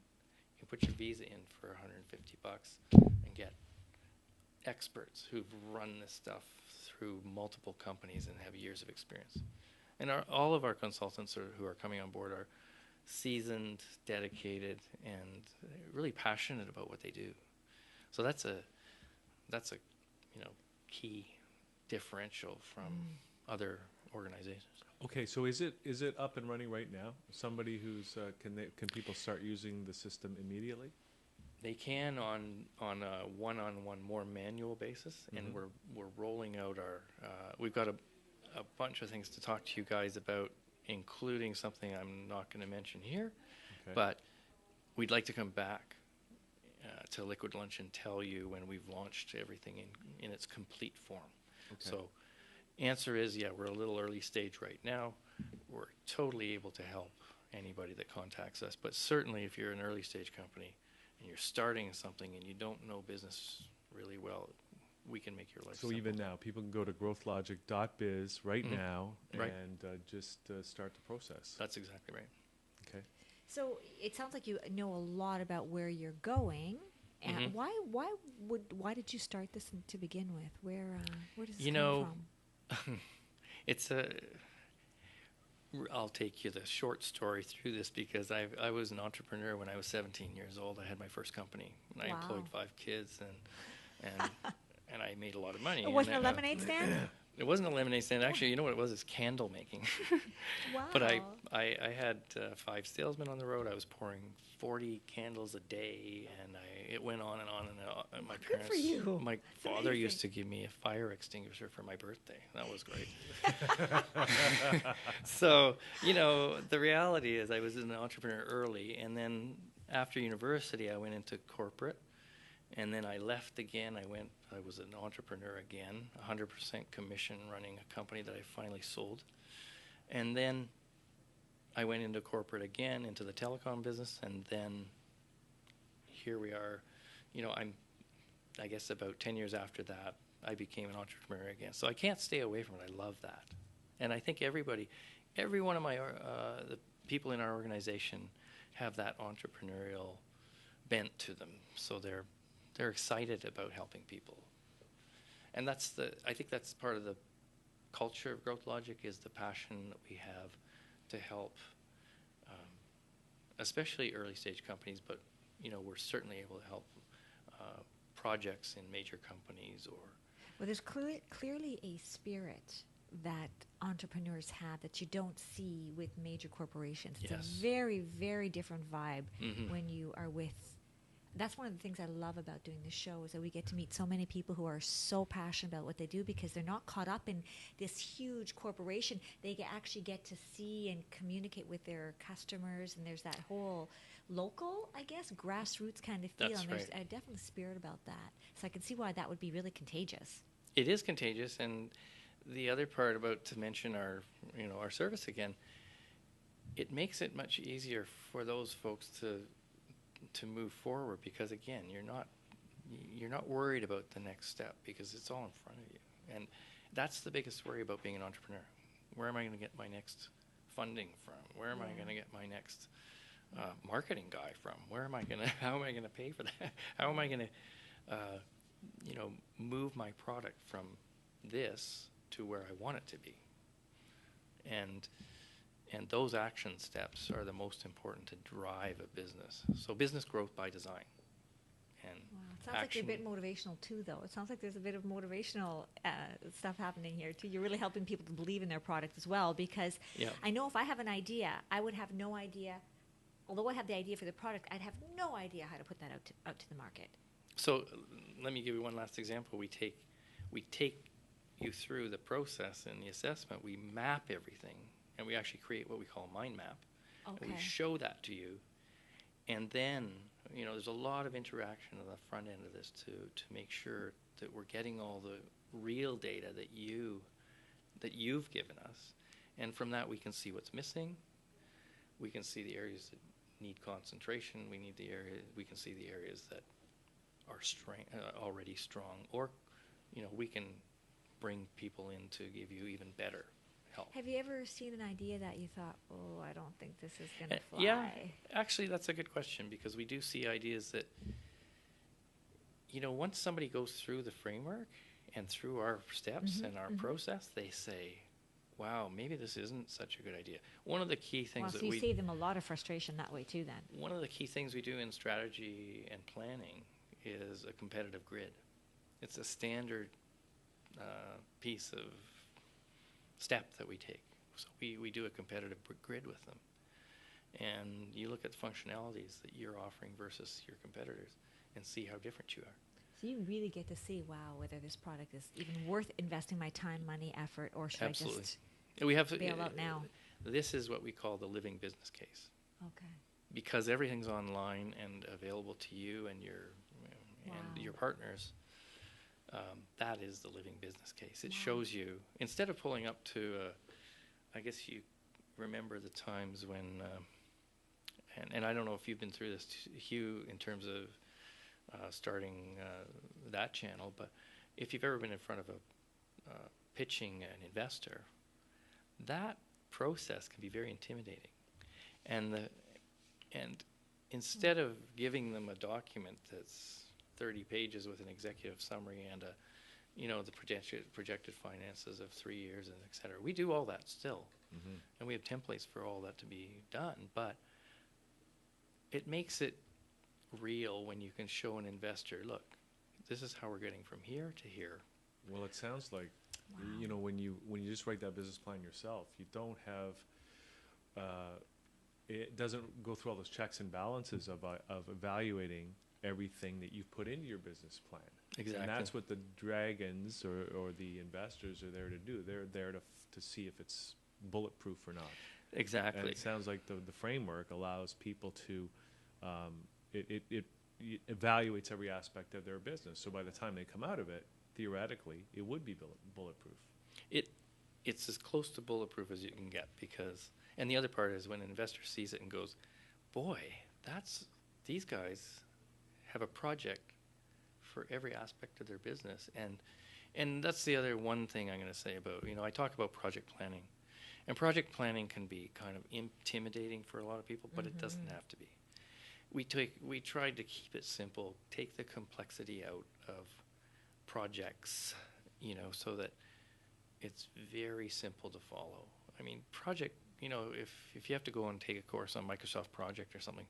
you put your visa in for $150 and get experts who've run this stuff through multiple companies and have years of experience. And all of our consultants who are coming on board are seasoned, dedicated, and really passionate about what they do. So that's a key differential from other organizations. Okay, so is it up and running right now? Somebody who's can people start using the system immediately? They can on a one-on-one, more manual basis, and we're rolling out our. We've got a bunch of things to talk to you guys about, including something I'm not going to mention here, but we'd like to come back to Liquid Lunch and tell you when we've launched everything in its complete form. Okay. So, answer is, yeah, we're a little early stage right now. We're totally able to help anybody that contacts us, but certainly if you're an early stage company and you're starting something and you don't know business really well, we can make your life simple. So even now, people can go to growthlogic.biz right now and just start the process. That's exactly right. Okay. So it sounds like you know a lot about where you're going. And why did you start this to begin with? Where does this come from? It's I'll take you the short story through this because I was an entrepreneur when I was 17 years old. I had my first company and I employed 5 kids and I made a lot of money. It wasn't a lemonade stand? It wasn't a lemonade stand. Actually, you know what it was? It's candle making. Wow. But I had 5 salesmen on the road. I was pouring 40 candles a day, and it went on and on. And my Good for you. My father used to give me a fire extinguisher for my birthday. That was great. So, the reality is I was an entrepreneur early, and then after university, I went into corporate. And then I left again. I was an entrepreneur again, 100% commission running a company that I finally sold. And then I went into corporate again, into the telecom business, and then here we are. I guess about 10 years after that, I became an entrepreneur again. So I can't stay away from it. I love that. And I think every one of the people in our organization have that entrepreneurial bent to them. So they're excited about helping people. And I think that's part of the culture of Growth Logic, is the passion that we have to help, especially early stage companies, but we're certainly able to help projects in major companies Well, there's clearly a spirit that entrepreneurs have that you don't see with major corporations. It's a very, very different vibe when you are with. That's one of the things I love about doing this show, is that we get to meet so many people who are so passionate about what they do, because they're not caught up in this huge corporation. They actually get to see and communicate with their customers, and there's that whole local, I guess, grassroots kind of feel. That's and there's right. a definitely spirit about that. So I can see why that would be really contagious. It is contagious, and the other part about, to mention our service again, it makes it much easier for those folks to move forward, because again, you're not worried about the next step because it's all in front of you. And that's the biggest worry about being an entrepreneur. Where am I going to get my next funding from? Where am I going to get my next marketing guy from? How am I going to pay for that? How am I going to move my product from this to where I want it to be? And those action steps are the most important to drive a business. So business growth by design. And it sounds like you're a bit motivational too, though. It sounds like there's a bit of motivational stuff happening here too. You're really helping people to believe in their product as well, because I know if I have an idea, I would have no idea. Although I have the idea for the product, I'd have no idea how to put that out to the market. So let me give you one last example. We take you through the process and the assessment. We map everything, and we actually create what we call a mind map. And Okay. we show that to you, and then there's a lot of interaction on the front end of this to make sure that we're getting all the real data that you've given us, and from that we can see what's missing. We can see the areas that need concentration. We can see the areas that are already strong, or we can bring people in to give you even better help. Have you ever seen an idea that you thought, oh, I don't think this is going to fly? Yeah, actually, that's a good question, because we do see ideas that, once somebody goes through the framework and through our steps and our process, they say, wow, maybe this isn't such a good idea. One of the key things so you save them a lot of frustration that way too then. One of the key things we do in strategy and planning is a competitive grid. It's a standard piece of step that we take. So we do a competitive grid with them. And you look at the functionalities that you're offering versus your competitors and see how different you are. So you really get to see, wow, whether this product is even worth investing my time, money, effort, or should Absolutely. I just we have bail out now? This is what we call the living business case. Okay. Because everything's online and available to you and your partners. That is the living business case. It shows you, instead of pulling up to, I guess you remember the times when, and I don't know if you've been through this, Hugh, in terms of starting that channel, but if you've ever been in front of pitching an investor, that process can be very intimidating. And instead of giving them a document that's 30 pages with an executive summary and the projected finances of 3 years and et cetera. We do all that still. And we have templates for all that to be done, but it makes it real when you can show an investor, look, this is how we're getting from here to here. Well, it sounds like, when you just write that business plan yourself, you don't have, it doesn't go through all those checks and balances of evaluating everything that you've put into your business plan. Exactly. And that's what the dragons or the investors are there to do. They're there to see if it's bulletproof or not. Exactly. And it sounds like the framework allows people to, it evaluates every aspect of their business. So by the time they come out of it, theoretically, it would be bulletproof. It's as close to bulletproof as you can get, because, and the other part is when an investor sees it and goes, boy, these guys have a project for every aspect of their business. And that's the other one thing I'm going to say about, I talk about project planning. And project planning can be kind of intimidating for a lot of people, but it doesn't have to be. We tried to keep it simple, take the complexity out of projects, so that it's very simple to follow. I mean, project, if you have to go and take a course on Microsoft Project or something,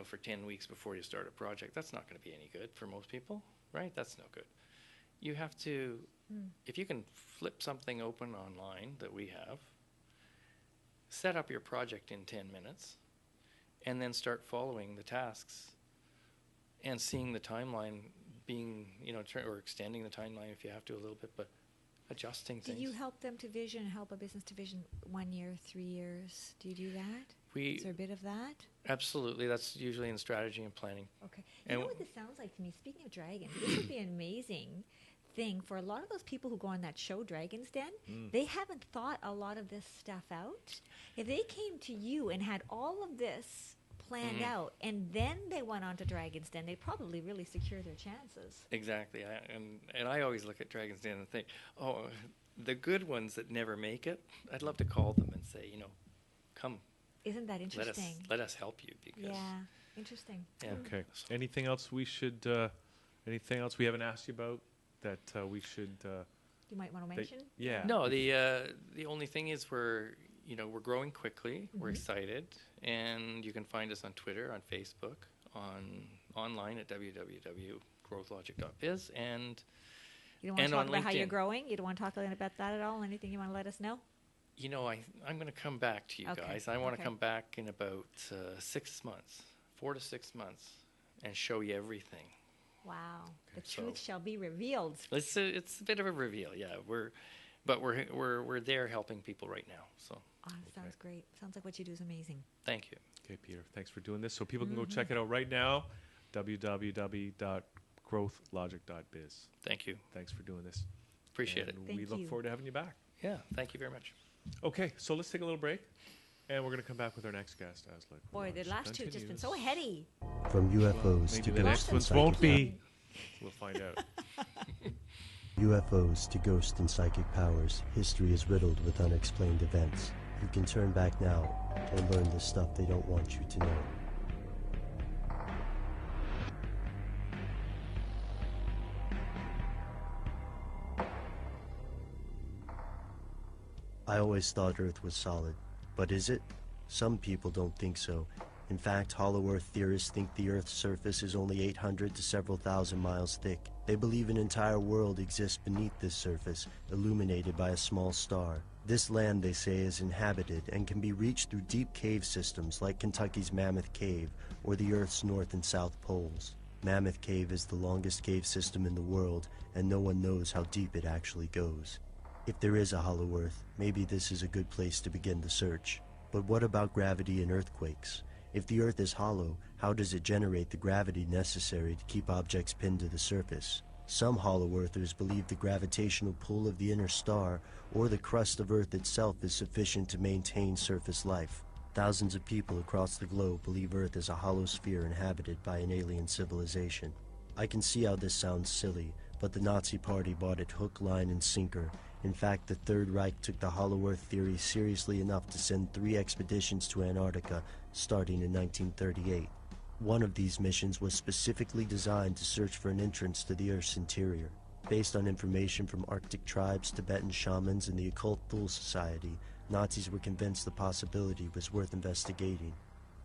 for 10 weeks before you start a project, that's not going to be any good for most people, right? That's no good. You have to, if you can flip something open online that we have, set up your project in 10 minutes, and then start following the tasks and seeing the timeline being, or extending the timeline if you have to a little bit, but adjusting things. Do you help them to help a business to vision 1 year, 3 years? Do you do that? Is there a bit of that? Absolutely. That's usually in strategy and planning. Okay. You know what this sounds like to me? Speaking of dragons, this would be an amazing thing for a lot of those people who go on that show, Dragon's Den. They haven't thought a lot of this stuff out. If they came to you and had all of this planned out, and then they went on to Dragon's Den, they'd probably really secure their chances. Exactly. And I always look at Dragon's Den and think, oh, the good ones that never make it, I'd love to call them and say, come. Isn't that interesting? Let us help you. Because interesting. Yeah. Okay. Anything else we haven't asked you about that we should? You might want to mention. No, the only thing is we're growing quickly. We're excited, and you can find us on Twitter, on Facebook, online at www.growthlogic.biz, and you don't want to talk about LinkedIn. How you're growing. You don't want to talk about that at all. Anything you want to let us know? I'm going to come back to you guys. I want to come back in about 6 months, 4 to 6 months, and show you everything. Wow. The So- truth shall be revealed. It's a bit of a reveal, yeah. We're there helping people right now. So Oh, sounds great. Sounds like what you do is amazing. thank you. Okay, Peter, thanks for doing this. So people can go check it out right now, www.growthlogic.biz. Thank you. Thanks for doing this. Appreciate And it. we look forward to having you back. Yeah, thank you very much. Okay, so let's take a little break, and we're going to come back with our next guest. Boy, the last two have just been so heady. From UFOs Maybe to the ghosts next and ones psychic won't be. We'll find out. UFOs to ghosts and psychic powers, history is riddled with unexplained events. You can turn back now and learn the stuff they don't want you to know. I always thought Earth was solid, but is it? Some people don't think so. In fact, hollow Earth theorists think the Earth's surface is only 800 to several thousand miles thick. They believe an entire world exists beneath this surface, illuminated by a small star. This land, they say, is inhabited and can be reached through deep cave systems like Kentucky's Mammoth Cave or the Earth's North and South Poles. Mammoth Cave is the longest cave system in the world, and no one knows how deep it actually goes. If there is a hollow Earth, maybe this is a good place to begin the search. But what about gravity and earthquakes? If the Earth is hollow, how does it generate the gravity necessary to keep objects pinned to the surface? Some hollow earthers believe the gravitational pull of the inner star or the crust of Earth itself is sufficient to maintain surface life. Thousands of people across the globe believe Earth is a hollow sphere inhabited by an alien civilization. I can see how this sounds silly, but the Nazi Party bought it hook, line, and sinker. In fact, the Third Reich took the hollow Earth theory seriously enough to send 3 expeditions to Antarctica, starting in 1938. One of these missions was specifically designed to search for an entrance to the Earth's interior. Based on information from Arctic tribes, Tibetan shamans, and the Occult Thule Society, Nazis were convinced the possibility was worth investigating.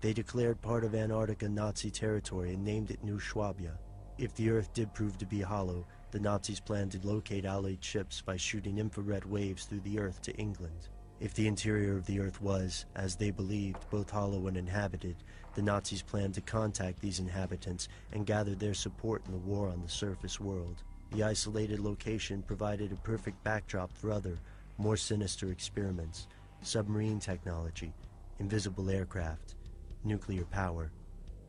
They declared part of Antarctica Nazi territory and named it New Schwabia. If the Earth did prove to be hollow, the Nazis planned to locate Allied ships by shooting infrared waves through the Earth to England. If the interior of the Earth was, as they believed, both hollow and inhabited, the Nazis planned to contact these inhabitants and gather their support in the war on the surface world. The isolated location provided a perfect backdrop for other, more sinister experiments: submarine technology, invisible aircraft, nuclear power.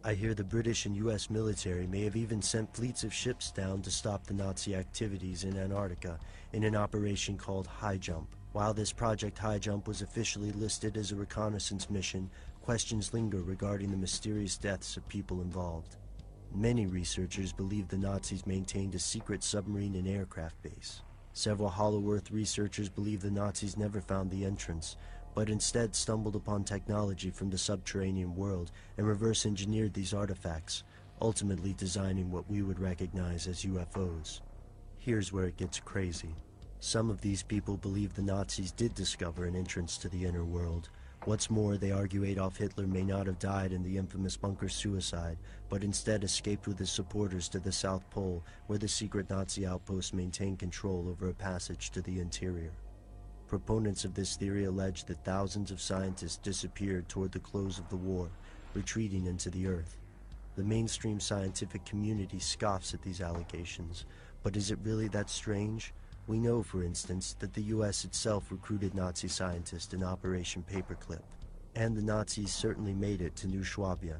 I hear the British and U.S. military may have even sent fleets of ships down to stop the Nazi activities in Antarctica in an operation called High Jump. While this Project High Jump was officially listed as a reconnaissance mission, questions linger regarding the mysterious deaths of people involved. Many researchers believe the Nazis maintained a secret submarine and aircraft base. Several Hollow Earth researchers believe the Nazis never found the entrance, but instead stumbled upon technology from the subterranean world and reverse-engineered these artifacts, ultimately designing what we would recognize as UFOs. Here's where it gets crazy. Some of these people believe the Nazis did discover an entrance to the inner world. What's more, they argue Adolf Hitler may not have died in the infamous bunker suicide, but instead escaped with his supporters to the South Pole, where the secret Nazi outpost maintained control over a passage to the interior. Proponents of this theory allege that thousands of scientists disappeared toward the close of the war, retreating into the Earth. The mainstream scientific community scoffs at these allegations, but is it really that strange? We know, for instance, that the U.S. itself recruited Nazi scientists in Operation Paperclip, and the Nazis certainly made it to New Schwabia,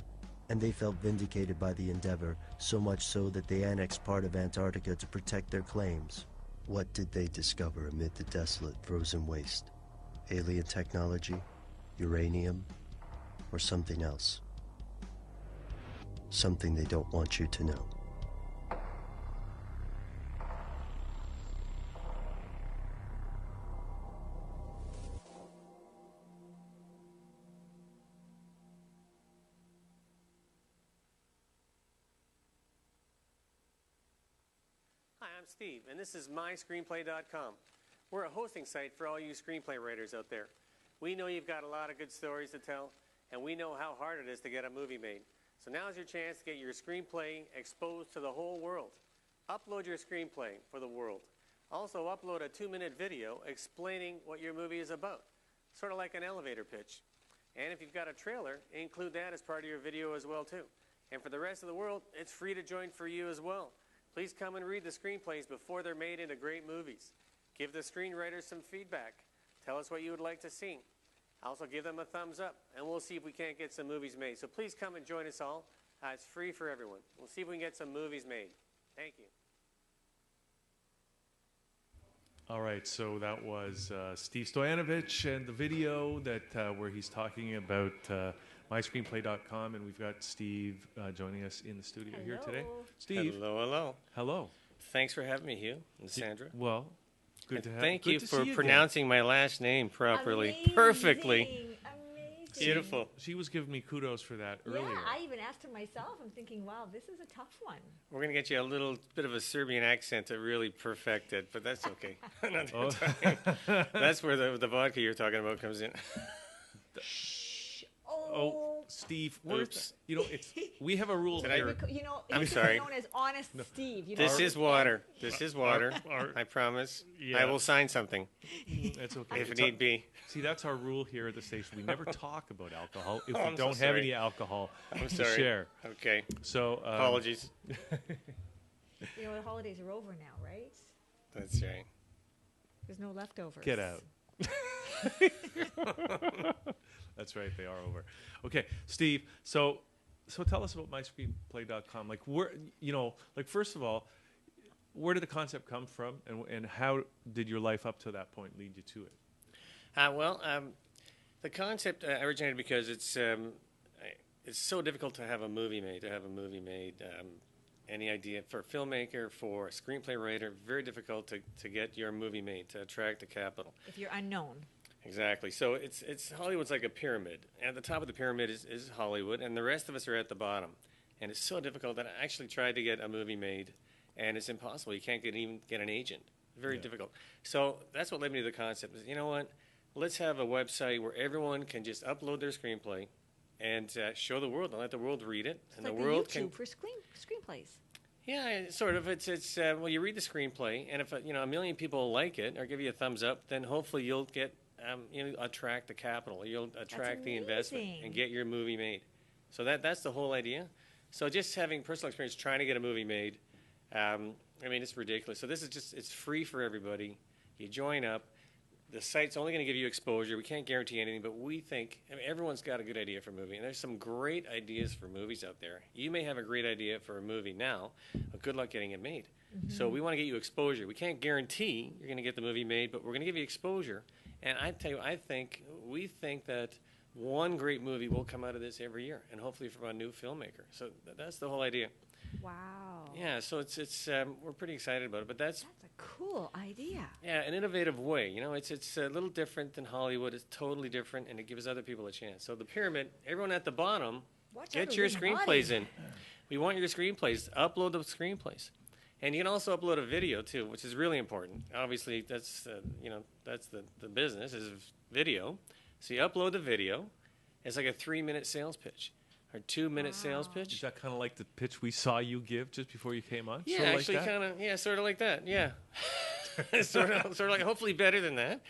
and they felt vindicated by the endeavor, so much so that they annexed part of Antarctica to protect their claims. What did they discover amid the desolate frozen waste? Alien technology? Uranium? Or something else? Something they don't want you to know. Hi, I'm Steve, and this is myscreenplay.com. We're a hosting site for all you screenplay writers out there. We know you've got a lot of good stories to tell, and we know how hard it is to get a movie made. So now's your chance to get your screenplay exposed to the whole world. Upload your screenplay for the world. Also upload a 2-minute video explaining what your movie is about, sort of like an elevator pitch. And if you've got a trailer, include that as part of your video as well too. And for the rest of the world, it's free to join for you as well. Please come and read the screenplays before they're made into great movies. Give the screenwriters some feedback. Tell us what you would like to see. Also give them a thumbs up, and we'll see if we can't get some movies made. So please come and join us all. It's free for everyone. We'll see if we can get some movies made. Thank you. All right, so that was Steve Stoyanovich and the video that where he's talking about myscreenplay.com, and we've got Steve joining us in the studio here today. Steve. Hello, hello. Hello. Thanks for having me, Hugh and Sandra. Well, good to have you. Thank you for pronouncing my last name properly, perfectly. Beautiful. She was giving me kudos for that earlier. Yeah, I even asked her myself. I'm thinking, wow, this is a tough one. We're going to get you a little bit of a Serbian accent to really perfect it, but that's okay. Another time. That's where the vodka you're talking about comes in. Oh, Steve, it's we have a rule here. I'm sorry. Known as Honest Steve. You know? This is water. This is water. I promise. Yeah. I will sign something. That's okay. If need be. See, that's our rule here at the station. We never talk about alcohol if I'm we so don't have sorry. any alcohol I'm to sorry. share. Okay. So apologies. You know, the holidays are over now, right? That's right. There's no leftovers. Get out. That's right, they are over. Okay, Steve, so tell us about myscreenplay.com. Like, first of all, where did the concept come from, and how did your life up to that point lead you to it? The concept originated because it's so difficult to have a movie made. Any idea for a filmmaker, for a screenplay writer, very difficult to get your movie made, to attract the capital. If you're unknown. Exactly. So it's Hollywood's like a pyramid. At the top of the pyramid is Hollywood, and the rest of us are at the bottom. And it's so difficult that I actually tried to get a movie made, and it's impossible. You can't even get an agent. Very difficult. So that's what led me to the concept. Is, you know what? Let's have a website where everyone can just upload their screenplay and show the world, and let the world read it. It's and like the world YouTube for screenplays. Yeah, sort of. It's well, you read the screenplay, and if a million people like it or give you a thumbs up, then hopefully you'll get attract the capital. You'll attract the investment and get your movie made. So that's the whole idea. So just having personal experience trying to get a movie made, it's ridiculous. So this is it's free for everybody. You join up. The site's only going to give you exposure. We can't guarantee anything, but we think everyone's got a good idea for a movie, and there's some great ideas for movies out there. You may have a great idea for a movie now, but good luck getting it made. Mm-hmm. So we want to get you exposure. We can't guarantee you're going to get the movie made, but we're going to give you exposure. And I tell you, we think that one great movie will come out of this every year, and hopefully from a new filmmaker. So that's the whole idea. Wow. Yeah, so it's we're pretty excited about it, but that's a cool idea. Yeah, an innovative way. It's a little different than Hollywood. It's totally different, and it gives other people a chance. So the pyramid, everyone at the bottom, get your screenplays in. We want your screenplays. Upload the screenplays, and you can also upload a video too, which is really important. Obviously, that's that's the business is video. So you upload the video. It's like a 3-minute sales pitch. Or 2-minute sales pitch. Is that kind of like the pitch we saw you give just before you came on? Yeah, sort of actually, like that? sort of like that. Yeah, sort of like hopefully better than that,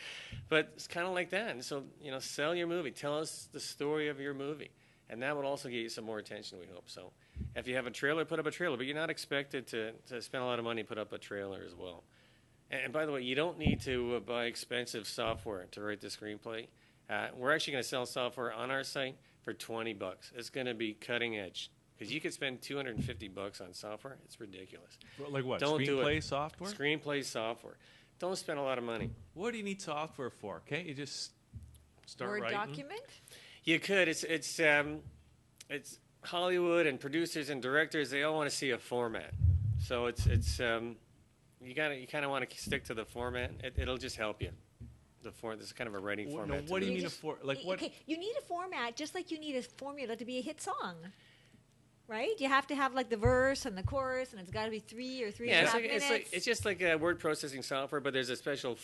but it's kind of like that. And so sell your movie. Tell us the story of your movie, and that would also get you some more attention. We hope so. If you have a trailer, put up a trailer, but you're not expected to spend a lot of money to put up a trailer as well. And by the way, you don't need to buy expensive software to write the screenplay. We're actually going to sell software on our site for $20. It's going to be cutting edge because you could spend $250 on software. It's ridiculous. Like what? Don't do Screenplay it. software? Screenplay software. Don't spend a lot of money. What do you need software for? Can't you just start Word writing? document? You could. It's Hollywood and producers and directors. They all want to see a format. So you kind of want to stick to the format. It'll just help you. This is kind of a writing format. What do you mean what? Okay, you need a format just like you need a formula to be a hit song, right? You have to have like the verse and the chorus, and it's got to be 3 or 3.5 minutes. It's just like a word processing software, but there's a special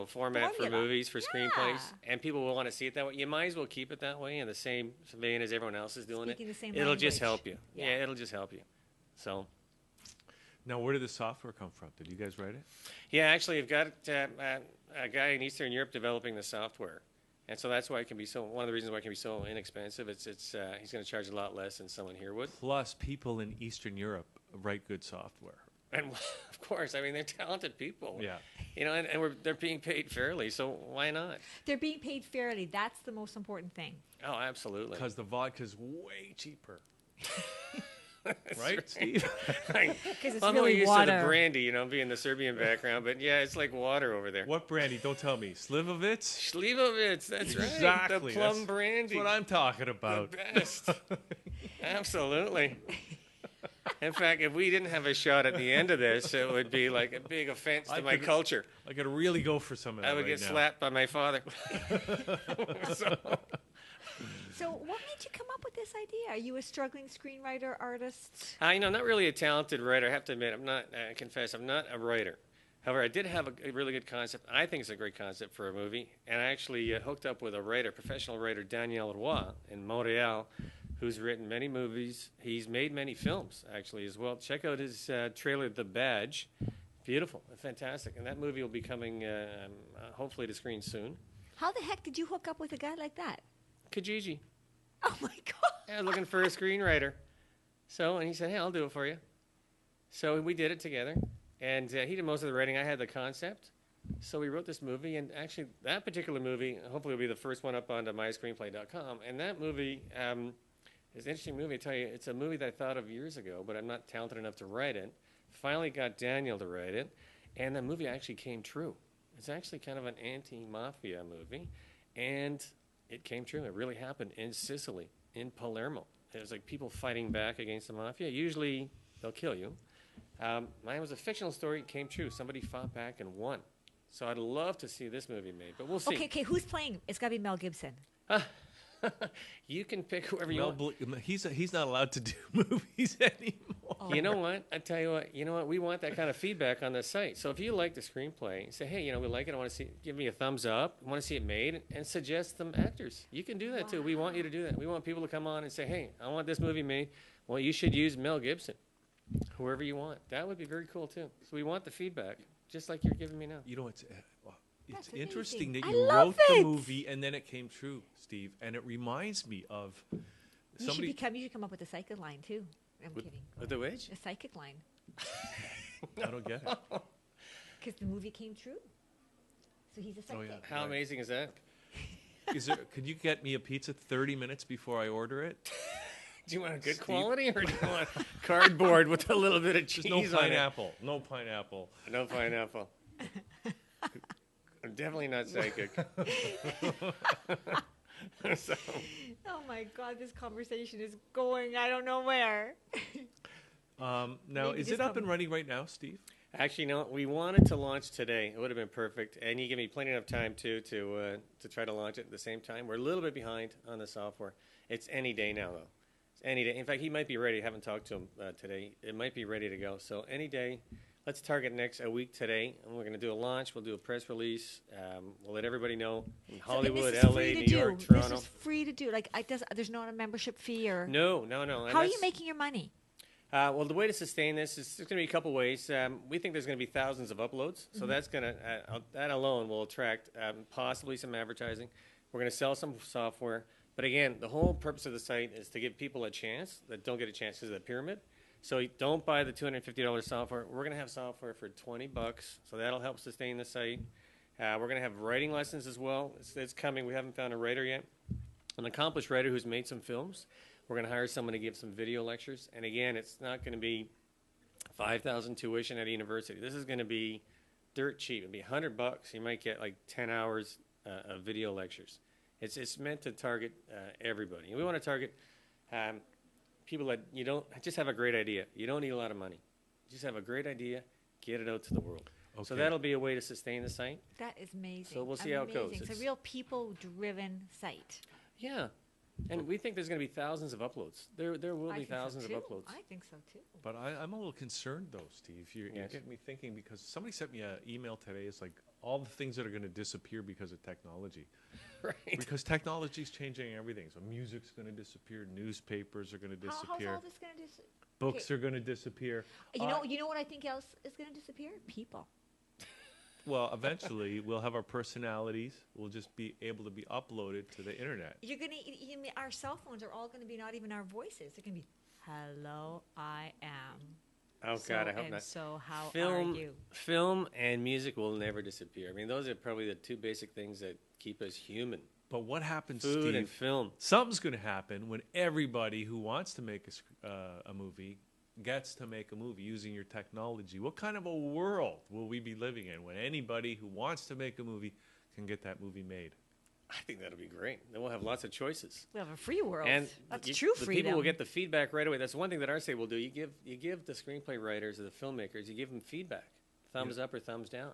format for movies, for screenplays, and people will want to see it that way. You might as well keep it that way in the same vein as everyone else is doing Speaking the same It'll just language. help you. Yeah. It'll just help you. So. Now, where did the software come from? Did you guys write it? Yeah, actually, I've got a guy in Eastern Europe developing the software, and so that's why it can be so. One of the reasons why it can be so inexpensive. He's going to charge a lot less than someone here would. Plus, people in Eastern Europe write good software. And of course, I mean, they're talented people. Yeah. You know, and they're being paid fairly, so why not? They're being paid fairly. That's the most important thing. Oh, absolutely. Because the vodka's way cheaper. That's right, Steve? Because it's I'm really more used water. to the brandy, you know, being the Serbian background, but yeah, it's like water over there. What brandy? Don't tell me. Slivovitz? Slivovitz, that's right. Exactly. The plum That's brandy. what I'm talking about. The best. Absolutely. In fact, if we didn't have a shot at the end of this, it would be like a big offense to my culture. I could really go for some of that I would right get now. slapped by my father. So what made you come up with this idea? Are you a struggling screenwriter, artist? You know, not really a talented writer. I have to admit, I confess, I'm not a writer. However, I did have a really good concept. I think it's a great concept for a movie. And I actually hooked up with a writer, professional writer, Daniel Roy in Montreal, who's written many movies. He's made many films, actually, as well. Check out his trailer, The Badge. Beautiful, fantastic. And that movie will be coming, hopefully, to screen soon. How the heck did you hook up with a guy like that? Kijiji. Oh, my God. Yeah, looking for a screenwriter. So, and he said, hey, I'll do it for you. So we did it together. And he did most of the writing. I had the concept. So we wrote this movie. And actually, that particular movie, hopefully, will be the first one up onto myscreenplay.com. And that movie is an interesting movie. I tell you, it's a movie that I thought of years ago, but I'm not talented enough to write it. Finally got Daniel to write it. And the movie actually came true. It's actually kind of an anti-mafia movie. And it came true. It really happened in Sicily, in Palermo. It was like people fighting back against the mafia. Usually, they'll kill you. Mine was a fictional story. It came true. Somebody fought back and won. So I'd love to see this movie made, but we'll see. Okay, who's playing? It's got to be Mel Gibson. You can pick whoever you want. He's not allowed to do movies anymore. You know what? I tell you what. You know what? We want that kind of feedback on the site. So if you like the screenplay, say, hey, you know, we like it. I want to see. Give me a thumbs up. I want to see it made, and suggest some actors. You can do that too. We want you to do that. We want people to come on and say, hey, I want this movie made. Well, you should use Mel Gibson. Whoever you want. That would be very cool too. So we want the feedback, just like you're giving me now. You know, it's That's interesting amazing. that I you love wrote it. the movie and then it came true, Steve. And it reminds me of You should come up with a psychic line too. I'm kidding. With the which? A psychic line. I don't get it. Because the movie came true. So he's a psychic. yeah. How amazing is that? Could you get me a pizza 30 minutes before I order it? Do you want a good Steve? quality, or do you want cardboard with a little bit of cheese There's no on it? pineapple. No pineapple. No pineapple. I'm definitely not psychic. So, Oh my God, this conversation is going I don't know where. Now, Maybe is just it up come- and running right now, Steve? actually, no. We wanted to launch today. It would have been perfect, and you give me plenty of time too to try to launch it at the same time. We're a little bit behind on the software. It's any day now, though. It's any day. In fact, he might be ready. I haven't talked to him today. It might be ready to go. So any day. Let's target a week today, and we're going to do a launch. We'll do a press release. We'll let everybody know in Hollywood, this is LA, free to New do. York, Toronto. This is free to do. Like there's not a membership fee or. No. And How are you that's- making your money? Well, the way to sustain this is there's going to be a couple ways. We think there's going to be thousands of uploads, so Mhm. that's going to that alone will attract possibly some advertising. We're going to sell some software, but again, the whole purpose of the site is to give people a chance that don't get a chance because of the pyramid. So don't buy the $250 software. We're going to have software for $20, so that'll help sustain the site. We're going to have writing lessons as well. It's coming. We haven't found a writer yet, an accomplished writer who's made some films. We're going to hire someone to give some video lectures. And again, it's not going to be $5,000 tuition at a university. This is going to be dirt cheap. It'll be $100. You might get like 10 hours of video lectures. It's meant to target everybody. And we want to target people that you don't just have a great idea. You don't need a lot of money. Just have a great idea, get it out to the world. So Okay. that'll be a way to sustain the site. That is amazing. So we'll see how it goes. It's a It's- real people-driven site. Yeah. And we think there's going to be thousands of uploads. There will I be think so, thousands too. of uploads. I think so too. But I'm a little concerned, though, Steve. You're Yes. getting me thinking because somebody sent me an email today. It's like all the things that are going to disappear because of technology. Right. Because technology is changing everything. So music's going to disappear. Newspapers are going to How's disappear. all this going to disappear? Books are going to disappear. You know what I think else is going to disappear? People. Well, eventually, we'll have our personalities. We'll just be able to be uploaded to the internet. You're going to. Our cell phones are all going to be not even our voices. They're going to be, "Hello, I am." Oh, God, I hope not. So how film, are you? Film and music will never disappear. I mean, those are probably the two basic things that keep us human. But what happens, Food Steve? and film. Something's going to happen when everybody who wants to make a movie gets to make a movie using your technology. What kind of a world will we be living in when anybody who wants to make a movie can get that movie made? I think that'll be great. Then we'll have lots of choices. We have a free world. And That's true the freedom. people will get the feedback right away. That's one thing that our site will do. You give the screenplay writers or the filmmakers, you give them feedback, thumbs up or thumbs down.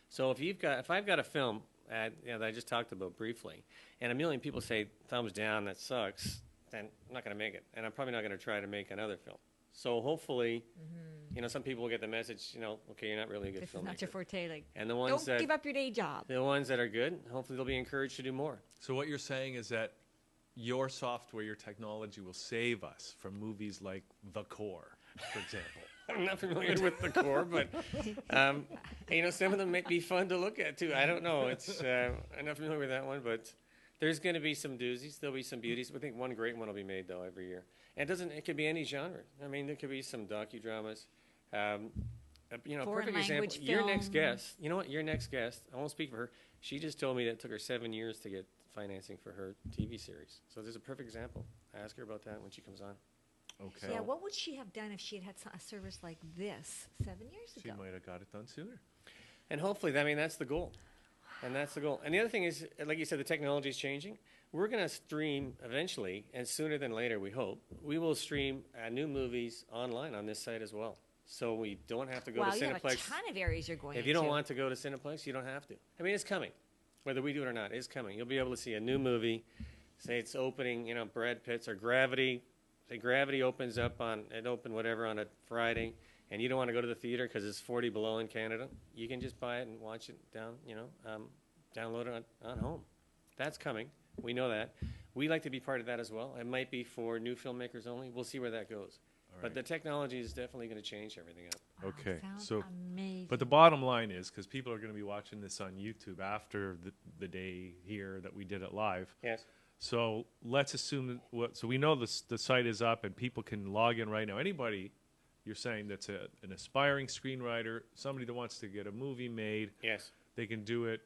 So if I've got a film that I just talked about briefly, and a million people say thumbs down, that sucks, then I'm not going to make it, and I'm probably not going to try to make another film. So hopefully, some people will get the message, okay, you're not really a good This filmmaker. is not your forte. Like, And the ones don't give up your day job. The ones that are good, hopefully they'll be encouraged to do more. So what you're saying is that your software, your technology will save us from movies like The Core, for example. I'm not familiar with The Core, but some of them might be fun to look at too. I don't know. I'm not familiar with that one, but there's going to be some doozies. There'll be some beauties. I think one great one will be made though every year. And it could be any genre. I mean, there could be some docudramas. Perfect example. film. Your next guest. You know what? Your next guest. I won't speak for her. She just told me that it took her 7 years to get financing for her TV series. So there's a perfect example. Ask her about that when she comes on. Okay. Yeah, what would she have done if she had a service like this 7 years She ago? might have got it done sooner. And hopefully, that's the goal. And that's the goal. And the other thing is, like you said, the technology is changing. We're going to stream eventually, and sooner than later, we hope, we will stream new movies online on this site as well. So we don't have to go to Cineplex. You have a ton of areas you're going If you don't want to go to Cineplex, you don't have to. I mean, it's coming. Whether we do it or not, it's coming. You'll be able to see a new movie. Say it's opening, Brad Pitt's or Gravity. Say Gravity opens up on a Friday, and you don't want to go to the theater because it's 40 below in Canada. You can just buy it and watch it download it on home. That's coming. We know that. We like to be part of that as well. It might be for new filmmakers only. We'll see where that goes. But the technology is definitely going to change everything up. Okay. Sounds amazing. But the bottom line is, because people are going to be watching this on YouTube after the day here that we did it live. Yes. So let's assume so we know the site is up and people can log in right now. Anybody, you're saying that's an aspiring screenwriter, somebody that wants to get a movie made. Yes. They can do it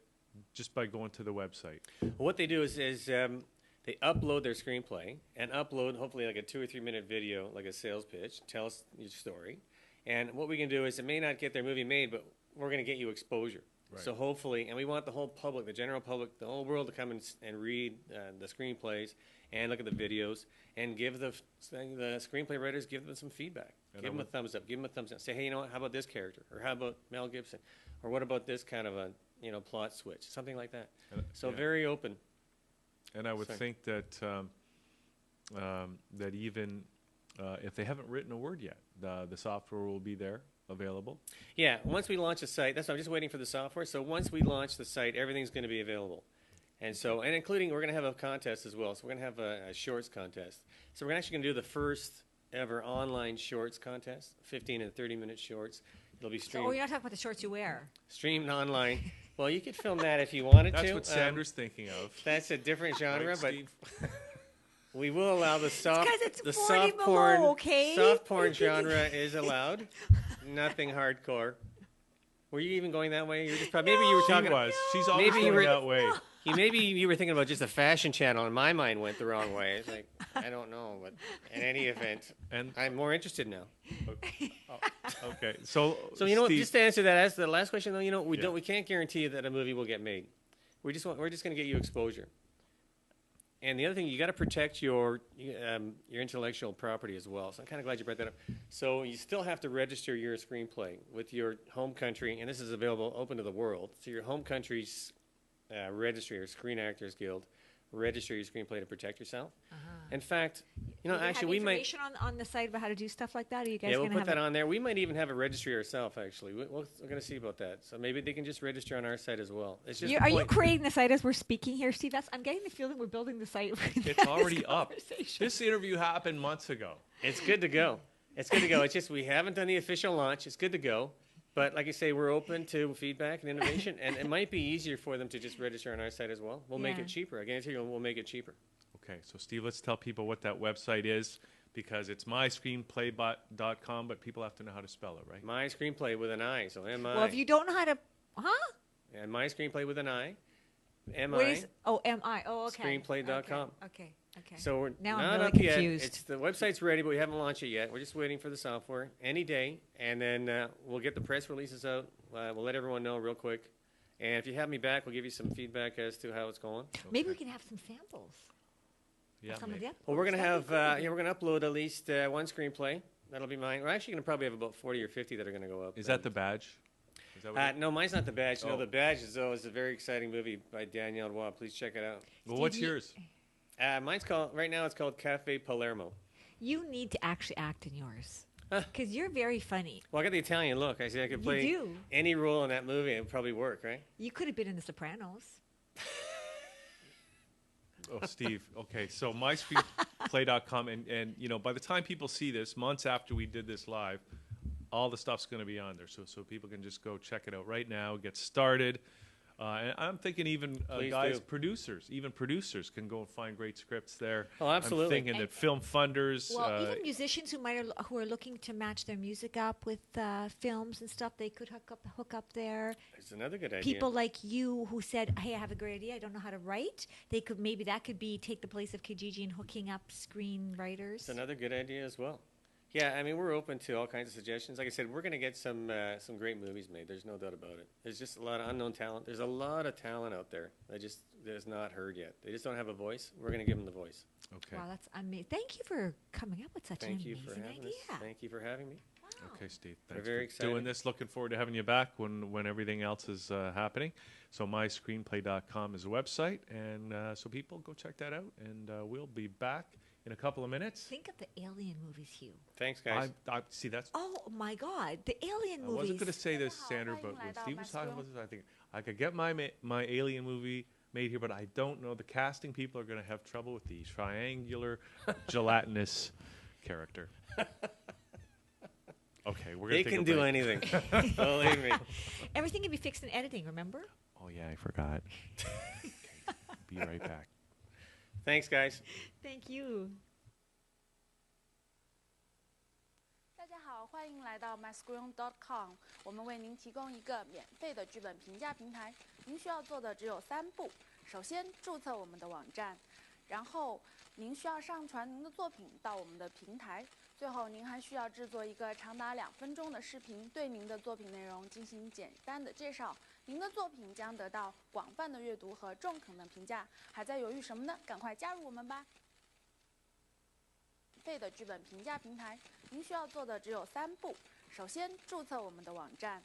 just by going to the website. Well, what they do is they upload their screenplay and upload hopefully like a 2 or 3 minute video, like a sales pitch, tell us your story. And what we can do is it may not get their movie made, but we're going to get you exposure. Right. So hopefully, and we want the whole public, the general public, the whole world to come and read the screenplays and look at the videos and give the screenplay writers, give them some feedback. Give them a thumbs up, give them a thumbs down. Say, hey, how about this character? Or how about Mel Gibson? Or what about this kind of a plot switch? Something like that. So very open. And I would think that that even if they haven't written a word yet, the software will be there available. Yeah, once we launch a site, that's why I'm just waiting for the software. So once we launch the site, everything's going to be available. And including, we're going to have a contest as well. So we're going to have a shorts contest. So we're actually going to do the first ever online shorts contest, 15 and 30-minute shorts. It'll be streamed. So, you're not talking about the shorts you wear. Streamed online. Well, you could film that if you wanted to. That's what Sandra's thinking of. That's a different genre, right, but Steve? we will allow the soft porn. Okay. Soft porn genre is allowed. Nothing hardcore. Were you even going that way? You're just maybe you were talking. She was. She's always going that way. Maybe you were thinking about just a fashion channel, and my mind went the wrong way. It's like I don't know, but in any event, and I'm more interested now. Okay, so Steve, what? Just to answer that, as the last question though, we can't guarantee that a movie will get made. We're just going to get you exposure. And the other thing, you got to protect your intellectual property as well. So I'm kind of glad you brought that up. So you still have to register your screenplay with your home country, and this is available open to the world. So your home country's registry or Screen Actors Guild, register your screenplay to protect yourself. In fact, actually, we might information on the site about how to do stuff like that. Are you guys? Yeah, we'll put that on there. We might even have a registry ourselves. Actually, we're going to see about that. So maybe they can just register on our site as well. It's just are you creating the site as we're speaking here, Steve? I'm getting the feeling we're building the site. It's already up. This interview happened months ago. It's good to go. It's good to go. It's just we haven't done the official launch. It's good to go. But like I say, we're open to feedback and innovation, and it might be easier for them to just register on our site as well. We'll make it cheaper. I guarantee you we'll make it cheaper. Okay, so Steve, let's tell people what that website is, because it's myscreenplay.com, but people have to know how to spell it, right? My Screenplay with an I, so M-I. Well, if you don't know how to, And My Screenplay with an I, What M-I. is, M-I, okay. Screenplay.com. Okay. So we're Now I'm not really up yet. confused. The website's ready, but we haven't launched it yet. We're just waiting for the software any day, and then we'll get the press releases out. We'll let everyone know real quick. And if you have me back, we'll give you some feedback as to how it's going. Maybe we can have some samples. Yeah, Some of the Well, we're gonna uploads. have we're gonna upload at least one screenplay. That'll be mine. We're actually gonna probably have about 40 or 50 that are gonna go up. Is that the badge? Is that what No, mine's not the badge. No, Oh. the badge is a very exciting movie by Danielle Waugh. Please check it out. Well, what's yours? Mine's called right now. It's called Cafe Palermo. You need to actually act in yours. Because you're very funny. Well, I got the Italian look. I see I could You play do. any role in that movie. It would probably work, right? You could have been in The Sopranos. Oh, Steve. Okay, so myscreenplay.com, and you know, by the time people see this, months after we did this live, all the stuff's going to be on there, so people can just go check it out right now, get started. And I'm thinking even guys, do. producers can go and find great scripts there. Oh, absolutely. I'm thinking that film funders. Well, even musicians who are looking to match their music up with films and stuff, they could hook up there. It's another good idea. People like you who said, "Hey, I have a great idea. I don't know how to write." They could that could take the place of Kijiji and hooking up screenwriters. It's another good idea as well. Yeah, I mean, we're open to all kinds of suggestions. Like I said, we're going to get some great movies made. There's no doubt about it. There's just a lot of unknown talent. There's a lot of talent out there that just is not heard yet. They just don't have a voice. We're going to give them the voice. Okay. Wow, that's amazing. Thank you for coming up with such Thank an you amazing for having idea. us. Thank you for having me. Okay, Steve. We're Thanks very for doing excited. this. Looking forward to having you back when everything else is happening. So myscreenplay.com is a website, and so people go check that out. And we'll be back in a couple of minutes. Think of the Alien movies, Hugh. Thanks, guys. I see. That's. Oh my God, the Alien I movies. wasn't going to say this, Sandra, but when Steve was talking about this, I think I could get my Alien movie made here, but I don't know. The casting people are going to have trouble with the triangular, gelatinous character. Okay, we're going to They can do anything. Believe me. Everything can be fixed in editing, remember? Oh, yeah, I forgot. Okay, be right back. Thanks, guys. Thank you. 大家好，欢迎来到 myscreen.com。我们为您提供一个免费的剧本评价平台。您需要做的只有3步：首先，注册我们的网站；然后，您需要上传您的作品到我们的平台；最后，您还需要制作一个长达2分钟的视频，对您的作品内容进行简单的介绍。您的作品将得到广泛的阅读和中肯的评价。还在犹豫什么呢？赶快加入我们吧！免费的剧本评价平台，您需要做的只有3步：首先，注册我们的网站；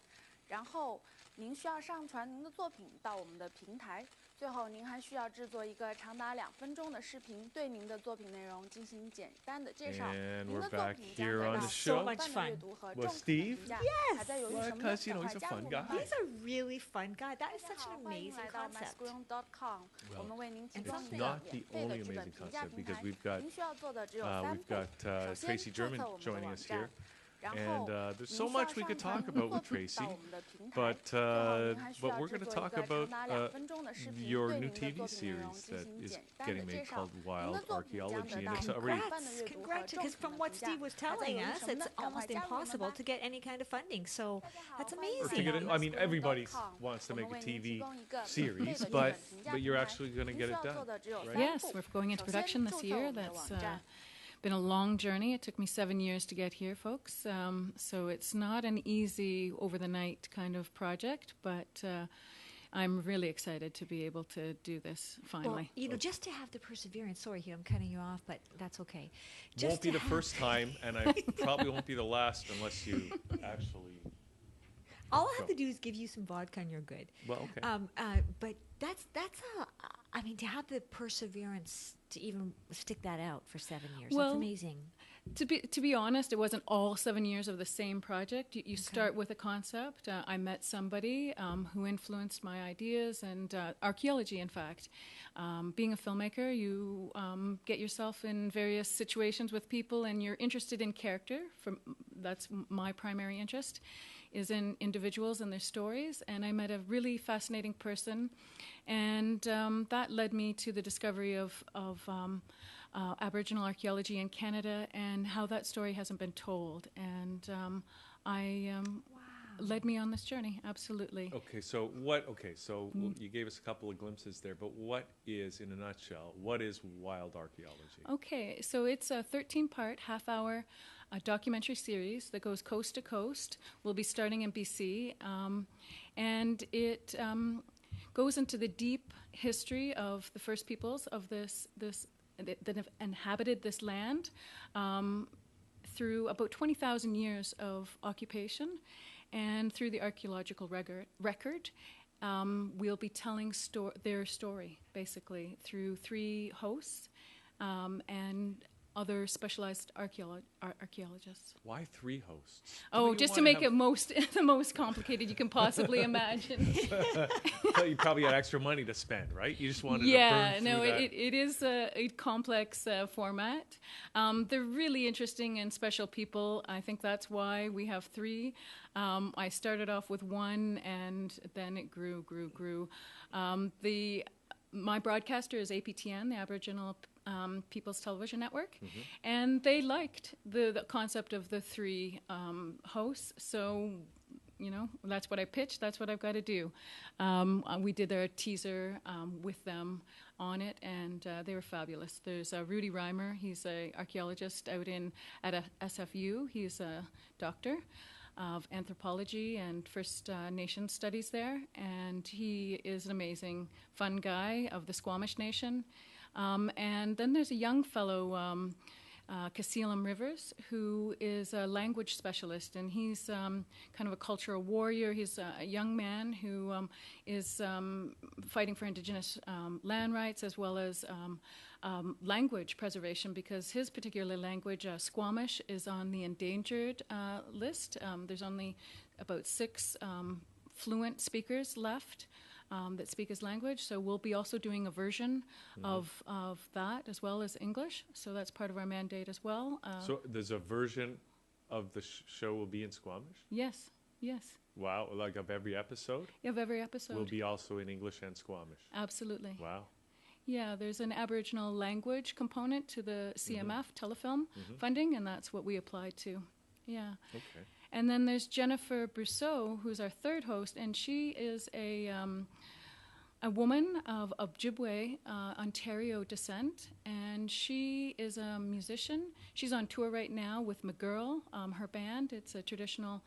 然后，您需要上传您的作品到我们的平台；最后，您还需要制作一个长达2分钟的视频，对您的作品内容进行简单的介绍。 And 您 we're 的作 back 品将 here 得 on 到 the show. 广泛的阅读和 Well, 中肯的 Steve? 评价。 Yes. 还在犹豫什么呢？ Because, you know, 赶 he's 快 a 加入 fun 我 guy. 们吧！ He's a really fun guy. That is such an 欢迎 amazing 来到 concept. myscreen.com。 Well, 我们为您提 It's 供一个 not 免 the 费的 only 剧本 amazing 评价 concept 平 because 台。 we've got 您需要做的只有3 we've 步。 got 首先， Tracy 注 German 册我们的 joining 网 us 站 here. 然 And 后， there's 您 so 需要 much we 上 could 传 talk 您的 about 作 with 品 Tracy, 到我们的平台。 but 最后，您还需 but 要 we're 制 going to 作一 talk 个 about 长达2分钟的视频， your 对 new 您的 TV 作品内容 series 进 that 行 is 简单 getting 的 made 介绍。 called 您 Wild 的作品将 Archaeology, 得 and 到 it's 广 already 泛的阅读和 Congrats, 中 because 肯 from 的 what 评价。 Steve was 还在 telling 犹豫 us, 什么 it's 呢？赶快 almost 加入我们 impossible 吧！ to get any kind of funding. So that's to amazing. get it. I mean, everybody wants to make a TV series, but you're actually going to get it done, right? Yes, we're going into production this year. That's been a long journey. It took me 7 years to get here, folks. So it's not an easy over-the-night kind of project, but I'm really excited to be able to do this finally. Well, you know, just to have the perseverance. Sorry, Hugh, I'm cutting you off, but that's okay. Won't be the first time, and I probably won't be the last unless you actually. All I have to do is give you some vodka and you're good. Well, okay. But that's I mean, to have the perseverance to even stick that out for 7 years, Well, that's amazing. To be honest, it wasn't all 7 years of the same project. You start with a concept. I met somebody who influenced my ideas and archaeology, in fact. Being a filmmaker, you get yourself in various situations with people and you're interested in character. That's my primary interest, is in individuals and their stories. And I met a really fascinating person, and that led me to the discovery of Aboriginal archaeology in Canada and how that story hasn't been told. And led me on this journey, absolutely. Okay, so you gave us a couple of glimpses there, but what is, in a nutshell, what is wild archaeology? Okay, so it's a 13-part, half-hour documentary series that goes coast to coast. We'll be starting in BC, and it goes into the deep history of the first peoples of that have inhabited this land through about 20,000 years of occupation. And through the archaeological record, we'll be telling their story, basically, through 3 hosts and other specialized archaeologists. Why 3 hosts? Just to make it the most complicated you can possibly imagine. You probably had extra money to spend, right? You just wanted to burn through that. It is a complex format. They're really interesting and special people. I think that's why we have 3. I started off with 1, and then it grew. My broadcaster is APTN, the Aboriginal People's Television Network, and they liked the concept of the 3 hosts. So, that's what I pitched. That's what I've got to do. We did their teaser with them on it, and they were fabulous. There's Rudy Reimer. He's an archaeologist out at SFU. He's a doctor of anthropology and First Nation studies there, and he is an amazing, fun guy of the Squamish Nation. And then there's a young fellow, Casilum Rivers, who is a language specialist, and he's kind of a cultural warrior. He's a young man who is fighting for Indigenous land rights as well as language preservation, because his particular language, Squamish, is on the endangered list. There's only about 6 fluent speakers left that speak his language. So we'll be also doing a version of that as well as English. So that's part of our mandate as well. So there's a version of the show will be in Squamish? Yes. Wow, like of every episode? Of every episode. Will be also in English and Squamish? Absolutely. Wow. Yeah, there's an Aboriginal language component to the CMF telefilm funding, and that's what we applied to. Yeah. Okay. And then there's Jennifer Brousseau, who's our 3rd host, and she is a woman of Ojibwe, Ontario descent, and she is a musician. She's on tour right now with McGirl, her band. It's a traditional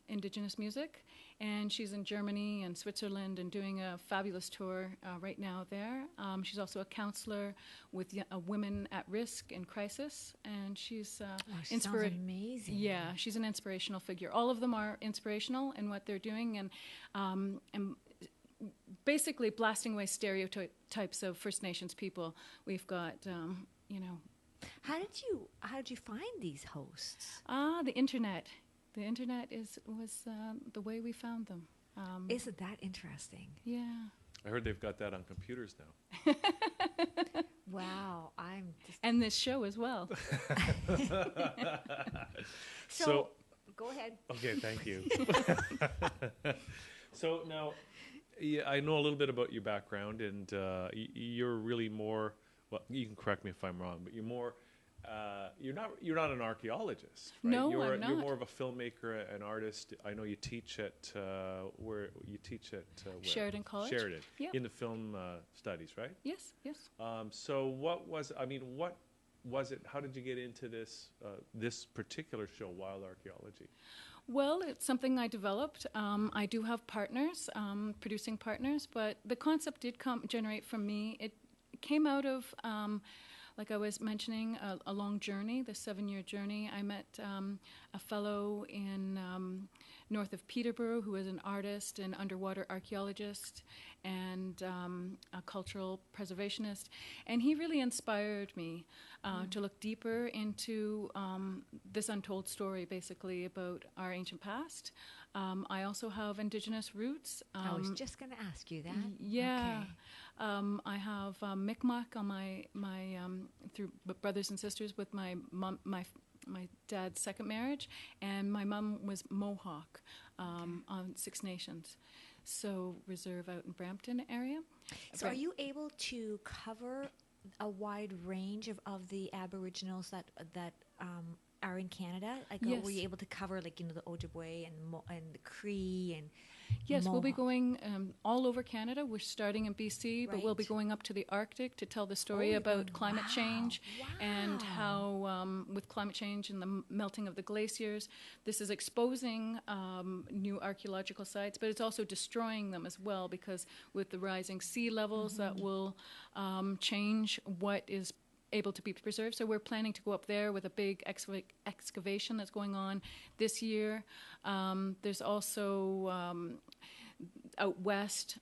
Indigenous music, and she's in Germany and Switzerland and doing a fabulous tour right now there. She's also a counselor with women at risk in crisis, and she's she sounds amazing. Yeah, she's an inspirational figure. All of them are inspirational in what they're doing, and basically blasting away stereotypes of First Nations people. We've got, How did you find these hosts? The internet. The internet was the way we found them. Isn't that interesting? Yeah. I heard they've got that on computers now. Wow, and this show as well. So go ahead. Okay, thank you. So now, I know a little bit about your background, and you're really more. Well, you can correct me if I'm wrong, but you're more. You're not an archaeologist, right? No, I'm not. You're more of a filmmaker, an artist. I know you teach at where? Sheridan College. Sheridan, yep. in the film studies, right? Yes. So what was it? How did you get into this particular show, Wild Archaeology? Well, it's something I developed. I do have partners, producing partners, but the concept did generate from me. It came out of. Like I was mentioning, a long journey, the 7-year journey. I met a fellow in north of Peterborough who is an artist and underwater archaeologist and a cultural preservationist. And he really inspired me to look deeper into this untold story, basically, about our ancient past. I also have Indigenous roots. I was just going to ask you that. Yeah. Okay. I have Mi'kmaq on my through brothers and sisters with my mom, my dad's second marriage, and my mom was Mohawk on 6 Nations, so reserve out in Brampton area. So are you able to cover a wide range of the Aboriginals that are in Canada? Like, Yes. were you able to cover, like, the Ojibwe and the Cree and Yes, we'll be Mohawk? going all over Canada. We're starting in BC, but we'll be Right. going up to the Arctic to tell the story you're about going- climate change and Wow. how, with climate change and the melting of the glaciers, this is exposing new archaeological sites, but it's also destroying them as well, because with the rising sea levels, that will change what is able to be preserved. So we're planning to go up there with a big excavation that's going on this year. There's also out west,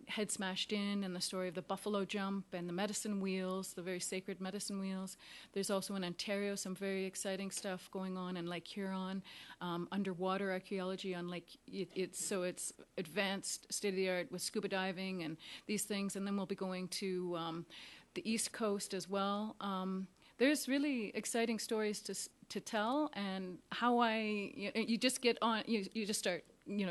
Head Smashed In, and the story of the buffalo jump and the medicine wheels, the very sacred medicine wheels. There's also in Ontario some very exciting stuff going on in Lake Huron, underwater archaeology on Lake. It's advanced, state of the art with scuba diving and these things. And then we'll be going to the East Coast as well. There's really exciting stories to tell, and how you just get on. You just start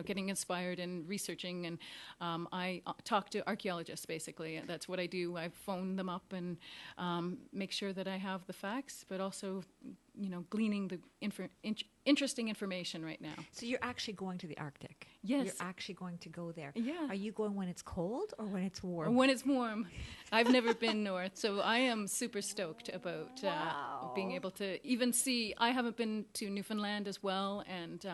getting inspired and researching, and I talk to archaeologists, basically. That's what I do. I phone them up and make sure that I have the facts, but also gleaning the interesting information right now. So you're actually going to the Arctic? Yes. You're actually going to go there? Yeah. Are you going when it's cold or when it's warm? When it's warm. I've never been north, so I am super stoked about being able to even see. I haven't been to Newfoundland as well, and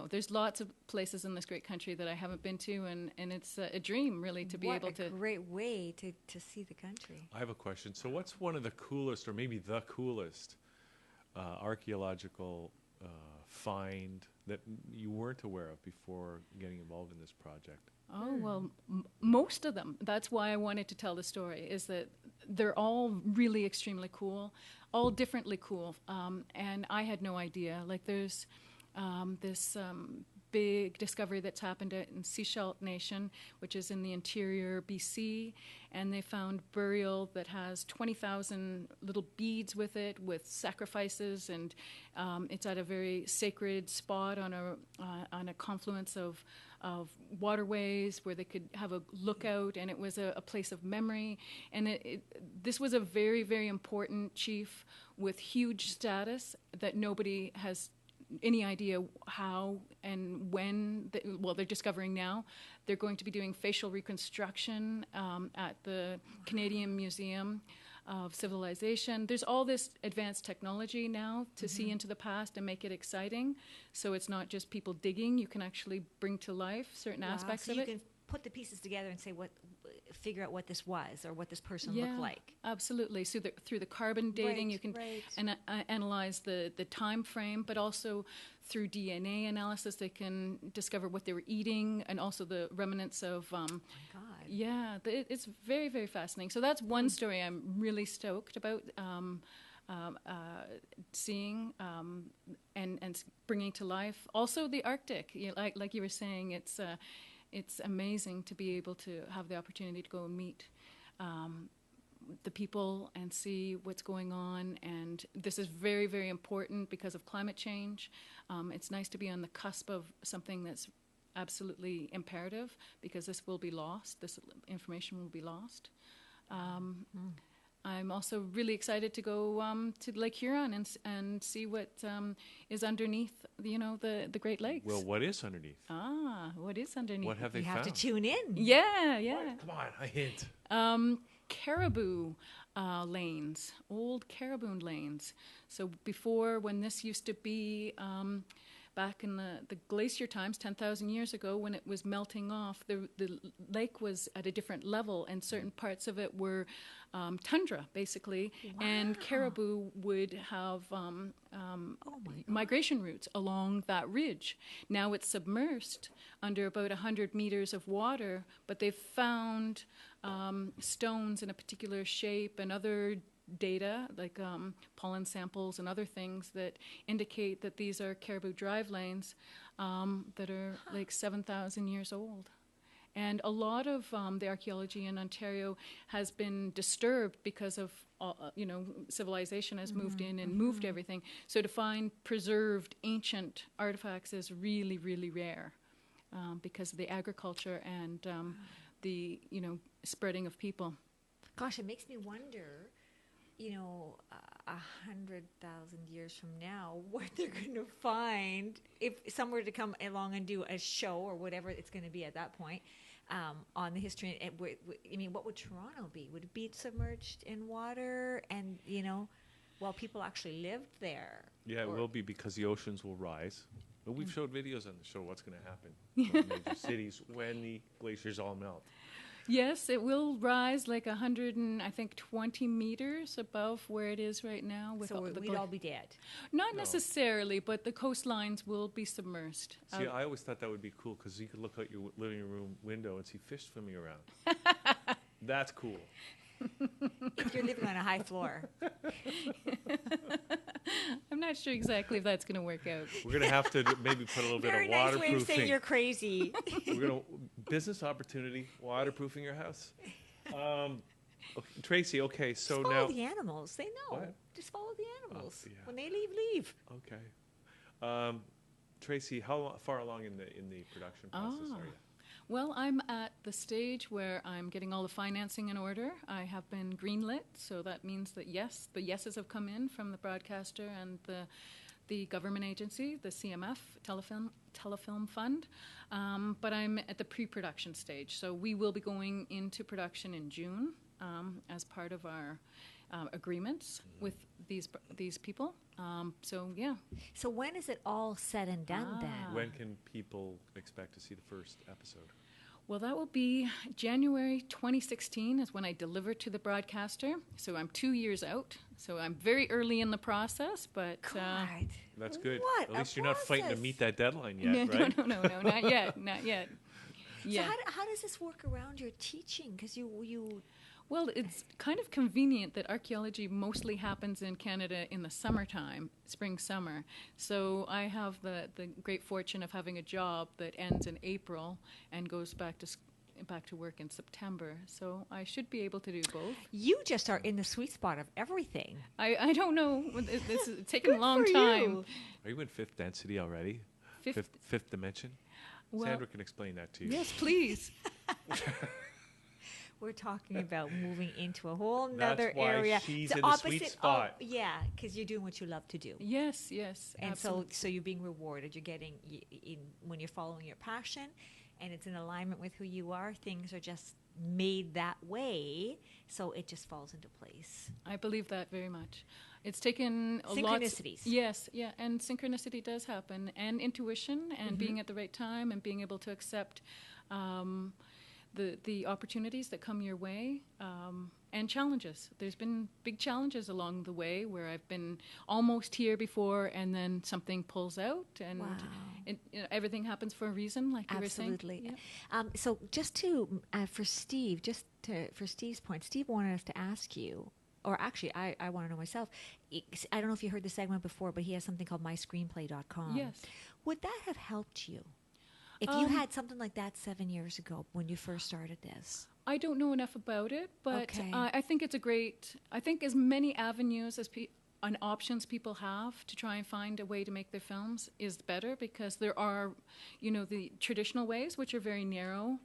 there's lots of places in this great country that I haven't been to, and it's a dream, really, to be able to. What a great way to see the country. I have a question. So what's one of the coolest, or maybe the coolest, archaeological find that you weren't aware of before getting involved in this project? Oh, well, most of them. That's why I wanted to tell the story, is that they're all really extremely cool, all differently cool. And I had no idea. Like, there's this big discovery that's happened in Sechelt Nation, which is in the interior BC, and they found burial that has 20,000 little beads with it, with sacrifices, and it's at a very sacred spot on a confluence of waterways where they could have a lookout, and it was a place of memory. And this was a very, very important chief with huge status that nobody has any idea how and when. They're discovering now. They're going to be doing facial reconstruction at the Canadian Museum of Civilization. There's all this advanced technology now to see into the past and make it exciting. So it's not just people digging. You can actually bring to life certain aspects so of you it. can put the pieces together and say figure out what this was or what this person Yeah, looked like. absolutely. So through the carbon dating, Right, you can right. analyze the time frame, but also through DNA analysis, they can discover what they were eating, and also the remnants of. God. Yeah, it's very, very fascinating. So that's one story I'm really stoked about seeing and bringing to life. Also, the Arctic, like you were saying, it's amazing to be able to have the opportunity to go and meet the people and see what's going on. And this is very, very important because of climate change. It's nice to be on the cusp of something that's absolutely imperative, because this will be lost. This information will be lost. I'm also really excited to go to Lake Huron and see what is underneath, the Great Lakes. Well, what is underneath? What is underneath? What have they You found? have to tune in. Yeah, yeah. Come on, a hint. Caribou lanes, old caribou lanes. So before, when this used to be back in the glacier times, 10,000 years ago, when it was melting off, the lake was at a different level, and certain parts of it were tundra, basically, and caribou would have migration routes along that ridge. Now it's submersed under about 100 meters of water, but they've found stones in a particular shape and other data, like pollen samples and other things that indicate that these are caribou drive lanes that are like 7,000 years old. And a lot of the archaeology in Ontario has been disturbed because of, civilization has moved in and moved everything. So to find preserved ancient artifacts is really, really rare because of the agriculture and the, spreading of people. Gosh, it makes me wonder, 100,000 years from now, what they're going to find if someone were to come along and do a show or whatever it's going to be at that point on the history. What would Toronto be? Would it be submerged in water and, while people actually lived there? Yeah, it will be because the oceans will rise. But we've showed videos on the show what's going to happen in major cities when the glaciers all melt. Yes, it will rise like 120 meters above where it is right now. So we'd all be dead. Not necessarily, but the coastlines will be submerged. See, I always thought that would be cool because you could look out your living room window and see fish swimming around. That's cool. If you're living on a high floor. I'm not sure exactly if that's going to work out. We're going to have to maybe put a little bit of Very waterproofing. nice way of saying you're crazy. We're going to business opportunity, waterproofing your house. Okay, Tracy, okay, so Just now follow the animals. They know. What? Just follow the animals. yeah. When they leave, leave. Okay. Tracy, how far along in the production process are you? Well, I'm at the stage where I'm getting all the financing in order. I have been greenlit, so that means that yes, the yeses have come in from the broadcaster and the government agency, the CMF, Telefilm Fund. But I'm at the pre-production stage, so we will be going into production in June as part of our agreements with these people. So yeah. So when is it all said and done then? When can people expect to see the first episode? Well, that will be January 2016 is when I deliver to the broadcaster. So I'm 2 years out. So I'm very early in the process, but That's good. What At least a you're not fighting to process. meet that deadline yet, no, right? no, not yet, not yet. Yeah. So how does this work around your teaching? Because you Well, it's kind of convenient that archaeology mostly happens in Canada in the summertime, spring, summer. So I have the great fortune of having a job that ends in April and goes back to work in September. So I should be able to do both. You just are in the sweet spot of everything. I don't know. This is taking a long for time. you. Are you in fifth density already? Fifth- Fifth dimension? Well, Sandra can explain that to you. Yes, please. We're talking about moving into a whole That's nother why area. she's The in the sweet opposite- spot. yeah, because you're doing what you love to do. Yes, And absolutely. so you're being rewarded. You're getting when you're following your passion, and it's in alignment with who you are. Things are just made that way, so it just falls into place. I believe that very much. It's taken a lot. Synchronicities. Yes, yeah, and synchronicity does happen, and intuition, and being at the right time, and being able to accept the opportunities that come your way, and challenges. There's been big challenges along the way where I've been almost here before, and then something pulls out, and everything happens for a reason, like you were saying. Absolutely. Yeah. So just to for Steve, for Steve's point, Steve wanted us to ask you, or actually, I want to know myself. I don't know if you heard the segment before, but he has something called myscreenplay.com. Yes. Would that have helped you? If you had something like that 7 years ago when you first started this? I don't know enough about it, but Okay. I think it's a great. I think as many avenues as and options people have to try and find a way to make their films is better, because there are, the traditional ways, which are very narrow,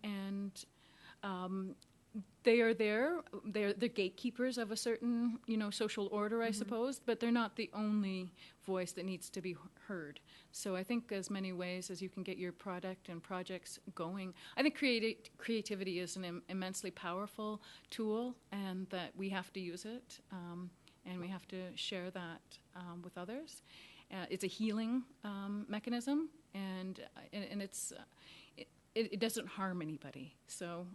and they are there. They're the gatekeepers of a certain, social order, I suppose, but they're not the only voice that needs to be heard. So I think as many ways as you can get your product and projects going. I think creativity is an immensely powerful tool, and that we have to use it, and we have to share that with others. It's a healing mechanism, and it's. It doesn't harm anybody. So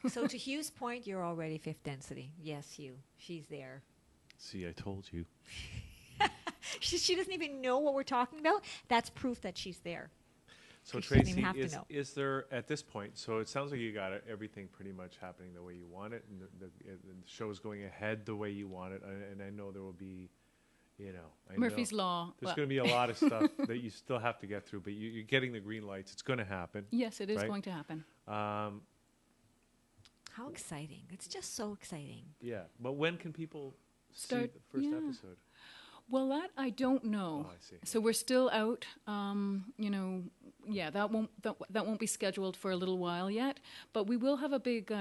So to Hugh's point, you're already fifth density. Yes, Hugh. She's there. See, I told you. She doesn't even know what we're talking about. That's proof that she's there. So She doesn't Tracy, even have to know. is there at this point? So it sounds like you got everything pretty much happening the way you want it, and the show's going ahead the way you want it. And I know there will be, Murphy's Law. There's going to be a lot of stuff that you still have to get through, but you're getting the green lights. It's going to happen. Yes, it is right? going to happen. How exciting. It's just so exciting. Yeah, but when can people see Start- the first yeah. episode? Well, that I don't know. Oh, I see. So we're still out. Yeah, that won't be scheduled for a little while yet. But we will have a big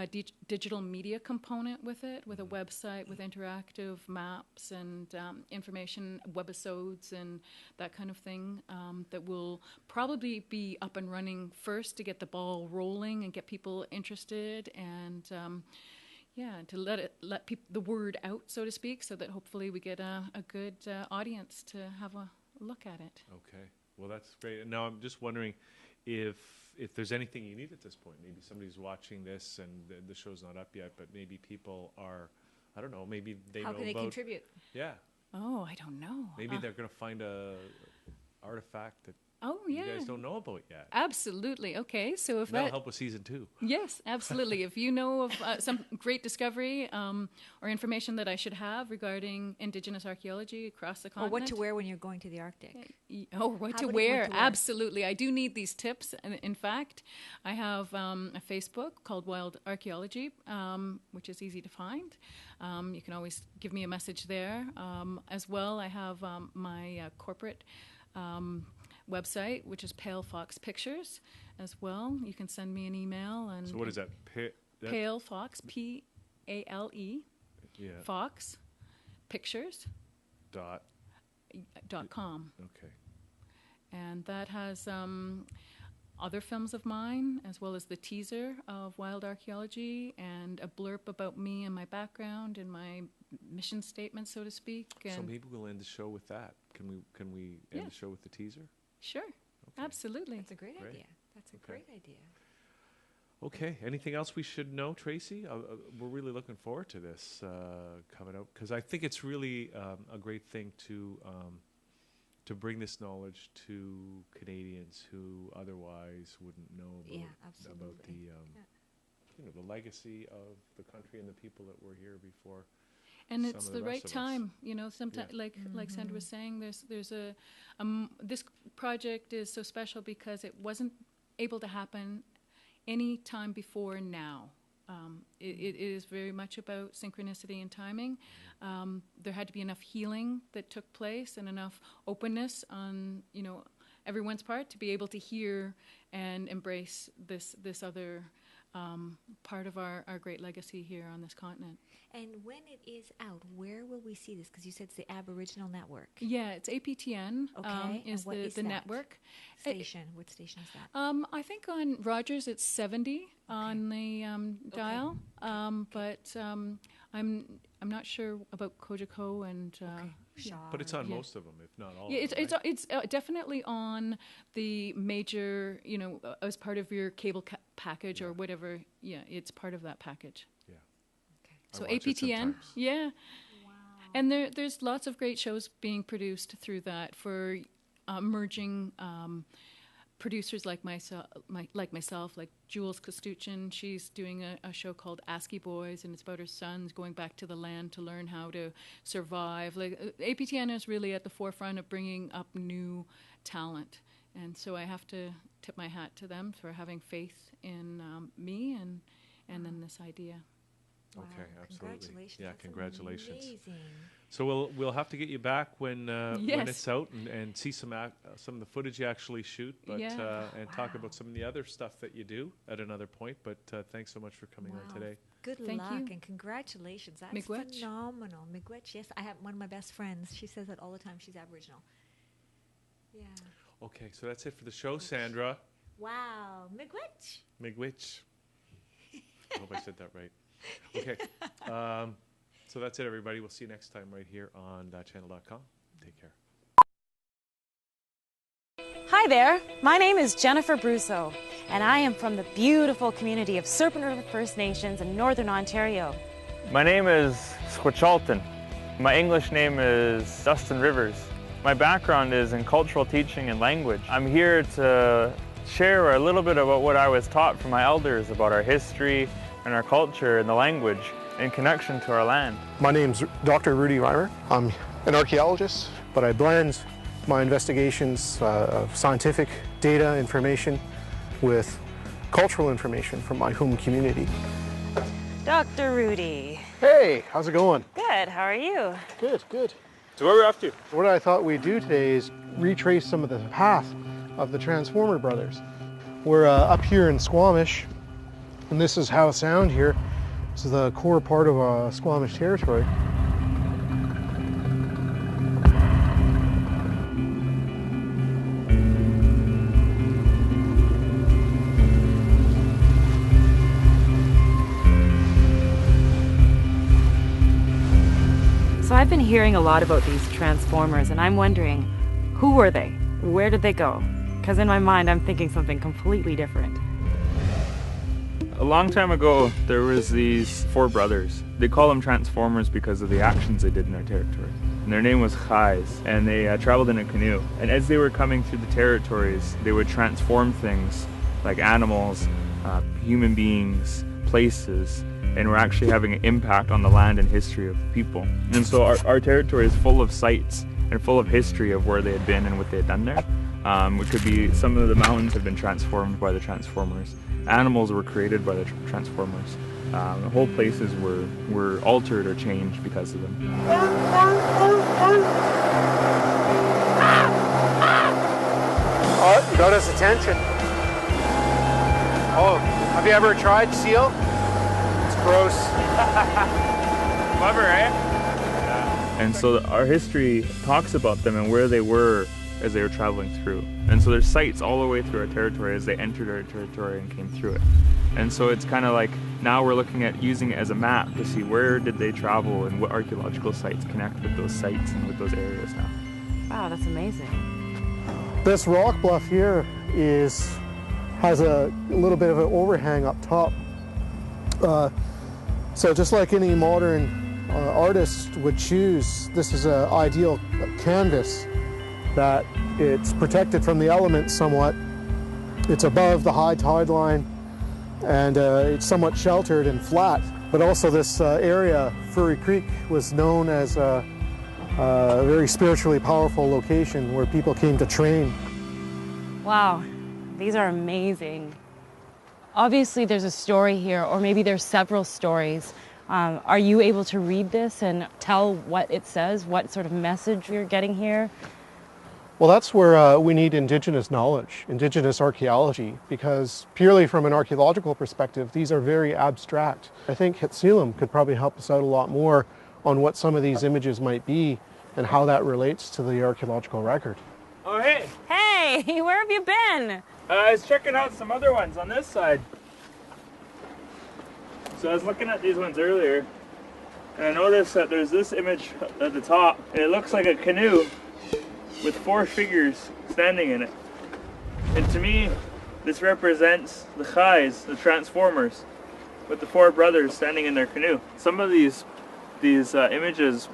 digital media component with it, with a website, with interactive maps and information, webisodes, and that kind of thing. That will probably be up and running first to get the ball rolling and get people interested and. To let the word out, so to speak, so that hopefully we get a good audience to have a look at it. Okay. Well, that's great. And now I'm just wondering if there's anything you need at this point. Maybe somebody's watching this and the show's not up yet, but maybe people are, I don't know, maybe they know about... How can they contribute? Yeah. Oh, I don't know. Maybe they're going to find a artifact that you guys don't know about yet. Absolutely. Okay, so if that'll help with season 2. Yes, absolutely. If you know of some great discovery or information that I should have regarding Indigenous archaeology across the continent. Or what to wear when you're going to the Arctic. What to wear. Absolutely. I do need these tips. And in fact, I have a Facebook called Wild Archaeology, which is easy to find. You can always give me a message there. As well, I have my corporate website, which is Pale Fox Pictures, as well. You can send me an email. And so what is that? Pale Fox, P-A-L-E, Fox Pictures .com. Okay. And that has other films of mine, as well as the teaser of Wild Archaeology and a blurb about me and my background and my mission statement, so to speak. And so maybe we'll end the show with that. Can we end the show with the teaser? Sure. Okay. Absolutely. That's a great idea. That's a great idea. Okay. Anything else we should know, Tracy? We're really looking forward to this coming out because I think it's really a great thing to bring this knowledge to Canadians who otherwise wouldn't know about the legacy of the country and the people that were here before. And it's the right time, sometimes, like Sandra was saying, there's a, this project is so special because it wasn't able to happen any time before now. It is very much about synchronicity and timing. There had to be enough healing that took place and enough openness on, everyone's part to be able to hear and embrace this other part of our great legacy here on this continent. And when it is out, where will we see this? Because you said it's the Aboriginal Network. Yeah, it's APTN. Okay. Is the network. Station. What station is that? I think on Rogers it's 70 on the dial. But I'm not sure about Kojako and but it's on most of them, if not all. Yeah, of them, it's definitely on the major, as part of your cable package or whatever. Yeah, it's part of that package. Yeah. Okay. So APTN, wow. And there's lots of great shows being produced through that for emerging producers like myself, like Jules Kostuchin. She's doing a show called ASCII Boys, and it's about her sons going back to the land to learn how to survive. Like APTN is really at the forefront of bringing up new talent, and so I have to tip my hat to them for having faith in me and in this idea. Wow. Okay, absolutely. Congratulations. Yeah, That's congratulations. amazing. So we'll have to get you back when it's out and see some of the footage you actually shoot, but and talk about some of the other stuff that you do at another point. But thanks so much for coming on today. Good luck and congratulations. That's Miigwech. Phenomenal. Miigwech, yes. I have one of my best friends. She says that all the time. She's Aboriginal. Yeah. Okay, so that's it for the show, Sandra. Wow. Miigwech. Miigwech. I hope I said that right. Okay. So that's it, everybody. We'll see you next time right here on thatchannel.com. Take care. Hi there. My name is Jennifer Brousseau, and I am from the beautiful community of Serpent River First Nations in Northern Ontario. My name is Squichalton. My English name is Dustin Rivers. My background is in cultural teaching and language. I'm here to share a little bit about what I was taught from my elders about our history and our culture and the language in connection to our land. My name's Dr. Rudy Reimer. I'm an archaeologist, but I blend my investigations of scientific data information with cultural information from my home community. Dr. Rudy. Hey, how's it going? Good, how are you? Good, good. So where are we off to? What I thought we'd do today is retrace some of the path of the Transformer brothers. We're up here in Squamish, and this is Howe Sound here. This is the core part of Squamish territory. So I've been hearing a lot about these Transformers, and I'm wondering, who were they? Where did they go? Because in my mind, I'm thinking something completely different. A long time ago, there was these 4 brothers. They call them Transformers because of the actions they did in their territory. And their name was Chais, and they traveled in a canoe. And as they were coming through the territories, they would transform things like animals, human beings, places, and we're actually having an impact on the land and history of people. And so our territory is full of sites and full of history of where they had been and what they had done there. It could be some of the mountains have been transformed by the Transformers. Animals were created by the Transformers. Whole places were altered or changed because of them. Oh, you got his attention. Oh, have you ever tried seal? It's gross. Clever, eh? And so our history talks about them and where they were as they were traveling through. And so there's sites all the way through our territory as they entered our territory and came through it. And so it's kind of like now we're looking at using it as a map to see where did they travel and what archaeological sites connect with those sites and with those areas now. Wow, that's amazing. This rock bluff here has a little bit of an overhang up top. So just like any modern artist would choose, this is an ideal canvas that it's protected from the elements somewhat. It's above the high tide line, and it's somewhat sheltered and flat. But also this area, Furry Creek, was known as a very spiritually powerful location where people came to train. Wow, these are amazing. Obviously there's a story here, or maybe there's several stories. Are you able to read this and tell what it says, what sort of message you're getting here? Well, that's where we need Indigenous knowledge, Indigenous archaeology, because purely from an archaeological perspective, these are very abstract. I think Hitselam could probably help us out a lot more on what some of these images might be and how that relates to the archaeological record. Oh, hey! Hey, where have you been? I was checking out some other ones on this side. So I was looking at these ones earlier, and I noticed that there's this image at the top. It looks like a canoe with 4 figures standing in it. And to me, this represents the Chais, the Transformers, with the 4 brothers standing in their canoe. Some of these images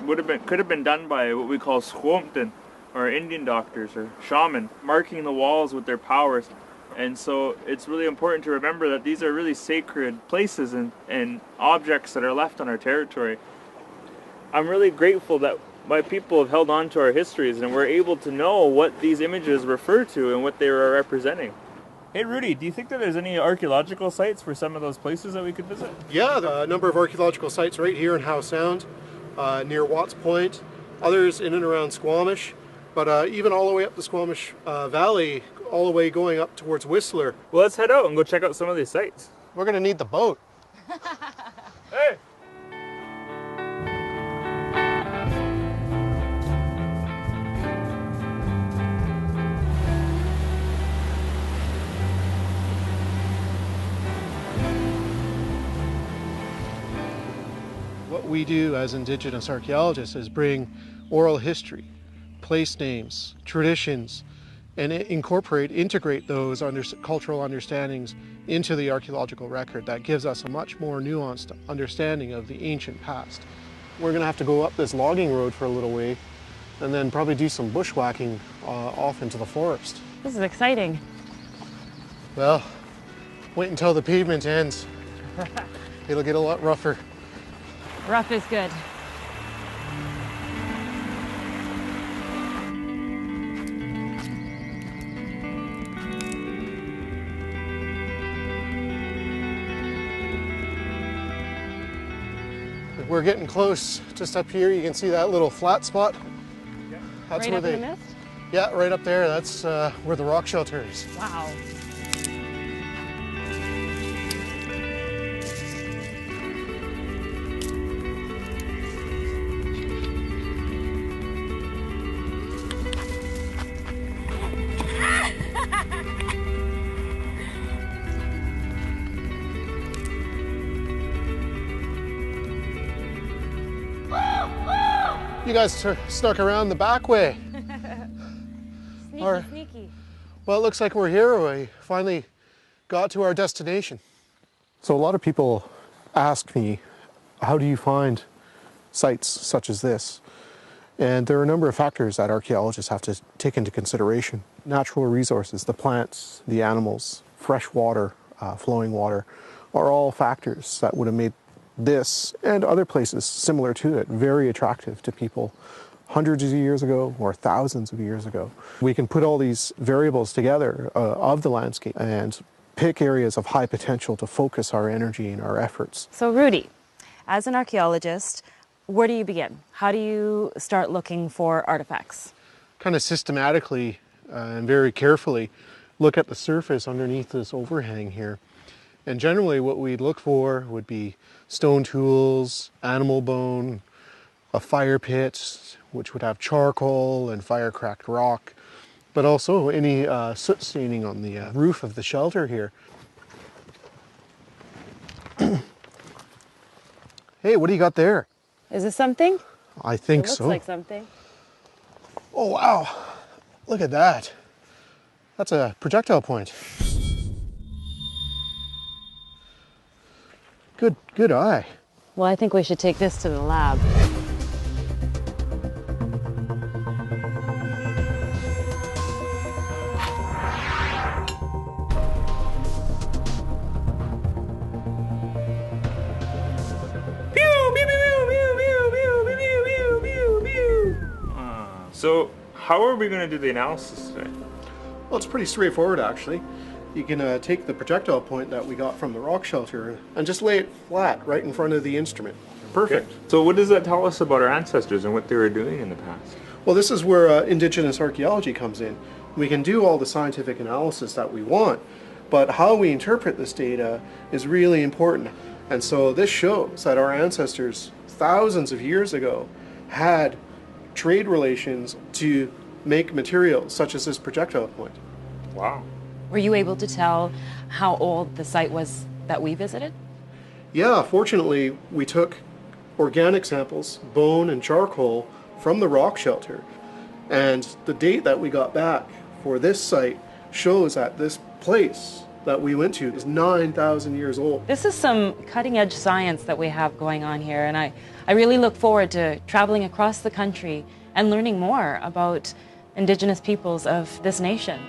could have been done by what we call Squamton, or Indian doctors or shaman, marking the walls with their powers. And so it's really important to remember that these are really sacred places and objects that are left on our territory. I'm really grateful that my people have held on to our histories and we're able to know what these images refer to and what they are representing. Hey Rudy, do you think that there's any archaeological sites for some of those places that we could visit? Yeah, a number of archaeological sites right here in Howe Sound, near Watts Point, others in and around Squamish, but even all the way up the Squamish Valley, all the way going up towards Whistler. Well, let's head out and go check out some of these sites. We're going to need the boat. Hey! What we do as Indigenous archaeologists is bring oral history, place names, traditions, and integrate those cultural understandings into the archaeological record. That gives us a much more nuanced understanding of the ancient past. We're going to have to go up this logging road for a little way and then probably do some bushwhacking off into the forest. This is exciting. Well, wait until the pavement ends. It'll get a lot rougher. Rough is good. We're getting close. Just up here, you can see that little flat spot. That's right where up in the mist? Yeah, right up there. That's where the rock shelter is. Wow. You guys snuck around the back way. Sneaky, sneaky. Well, it looks like we're here. We finally got to our destination. So a lot of people ask me, how do you find sites such as this? And there are a number of factors that archaeologists have to take into consideration. Natural resources, the plants, the animals, fresh water, flowing water, are all factors that would have made this and other places similar to it very attractive to people hundreds of years ago or thousands of years ago. We can put all these variables together of the landscape and pick areas of high potential to focus our energy and our efforts. So Rudy, as an archaeologist, where do you begin? How do you start looking for artifacts? Kind of systematically and very carefully look at the surface underneath this overhang here. And generally what we'd look for would be stone tools, animal bone, a fire pit, which would have charcoal and fire-cracked rock, but also any soot staining on the roof of the shelter here. Hey, what do you got there? Is this something? I think so. It looks like something. Oh, wow. Look at that. That's a projectile point. Good eye. Well, I think we should take this to the lab. So, how are we going to do the analysis today? Well, it's pretty straightforward, actually. You can take the projectile point that we got from the rock shelter and just lay it flat right in front of the instrument. Perfect. Okay. So what does that tell us about our ancestors and what they were doing in the past? Well, this is where indigenous archaeology comes in. We can do all the scientific analysis that we want, but how we interpret this data is really important. And so this shows that our ancestors, thousands of years ago, had trade relations to make materials such as this projectile point. Wow. Were you able to tell how old the site was that we visited? Yeah, fortunately, we took organic samples, bone and charcoal, from the rock shelter. And the date that we got back for this site shows that this place that we went to is 9,000 years old. This is some cutting-edge science that we have going on here, and I really look forward to traveling across the country and learning more about indigenous peoples of this nation.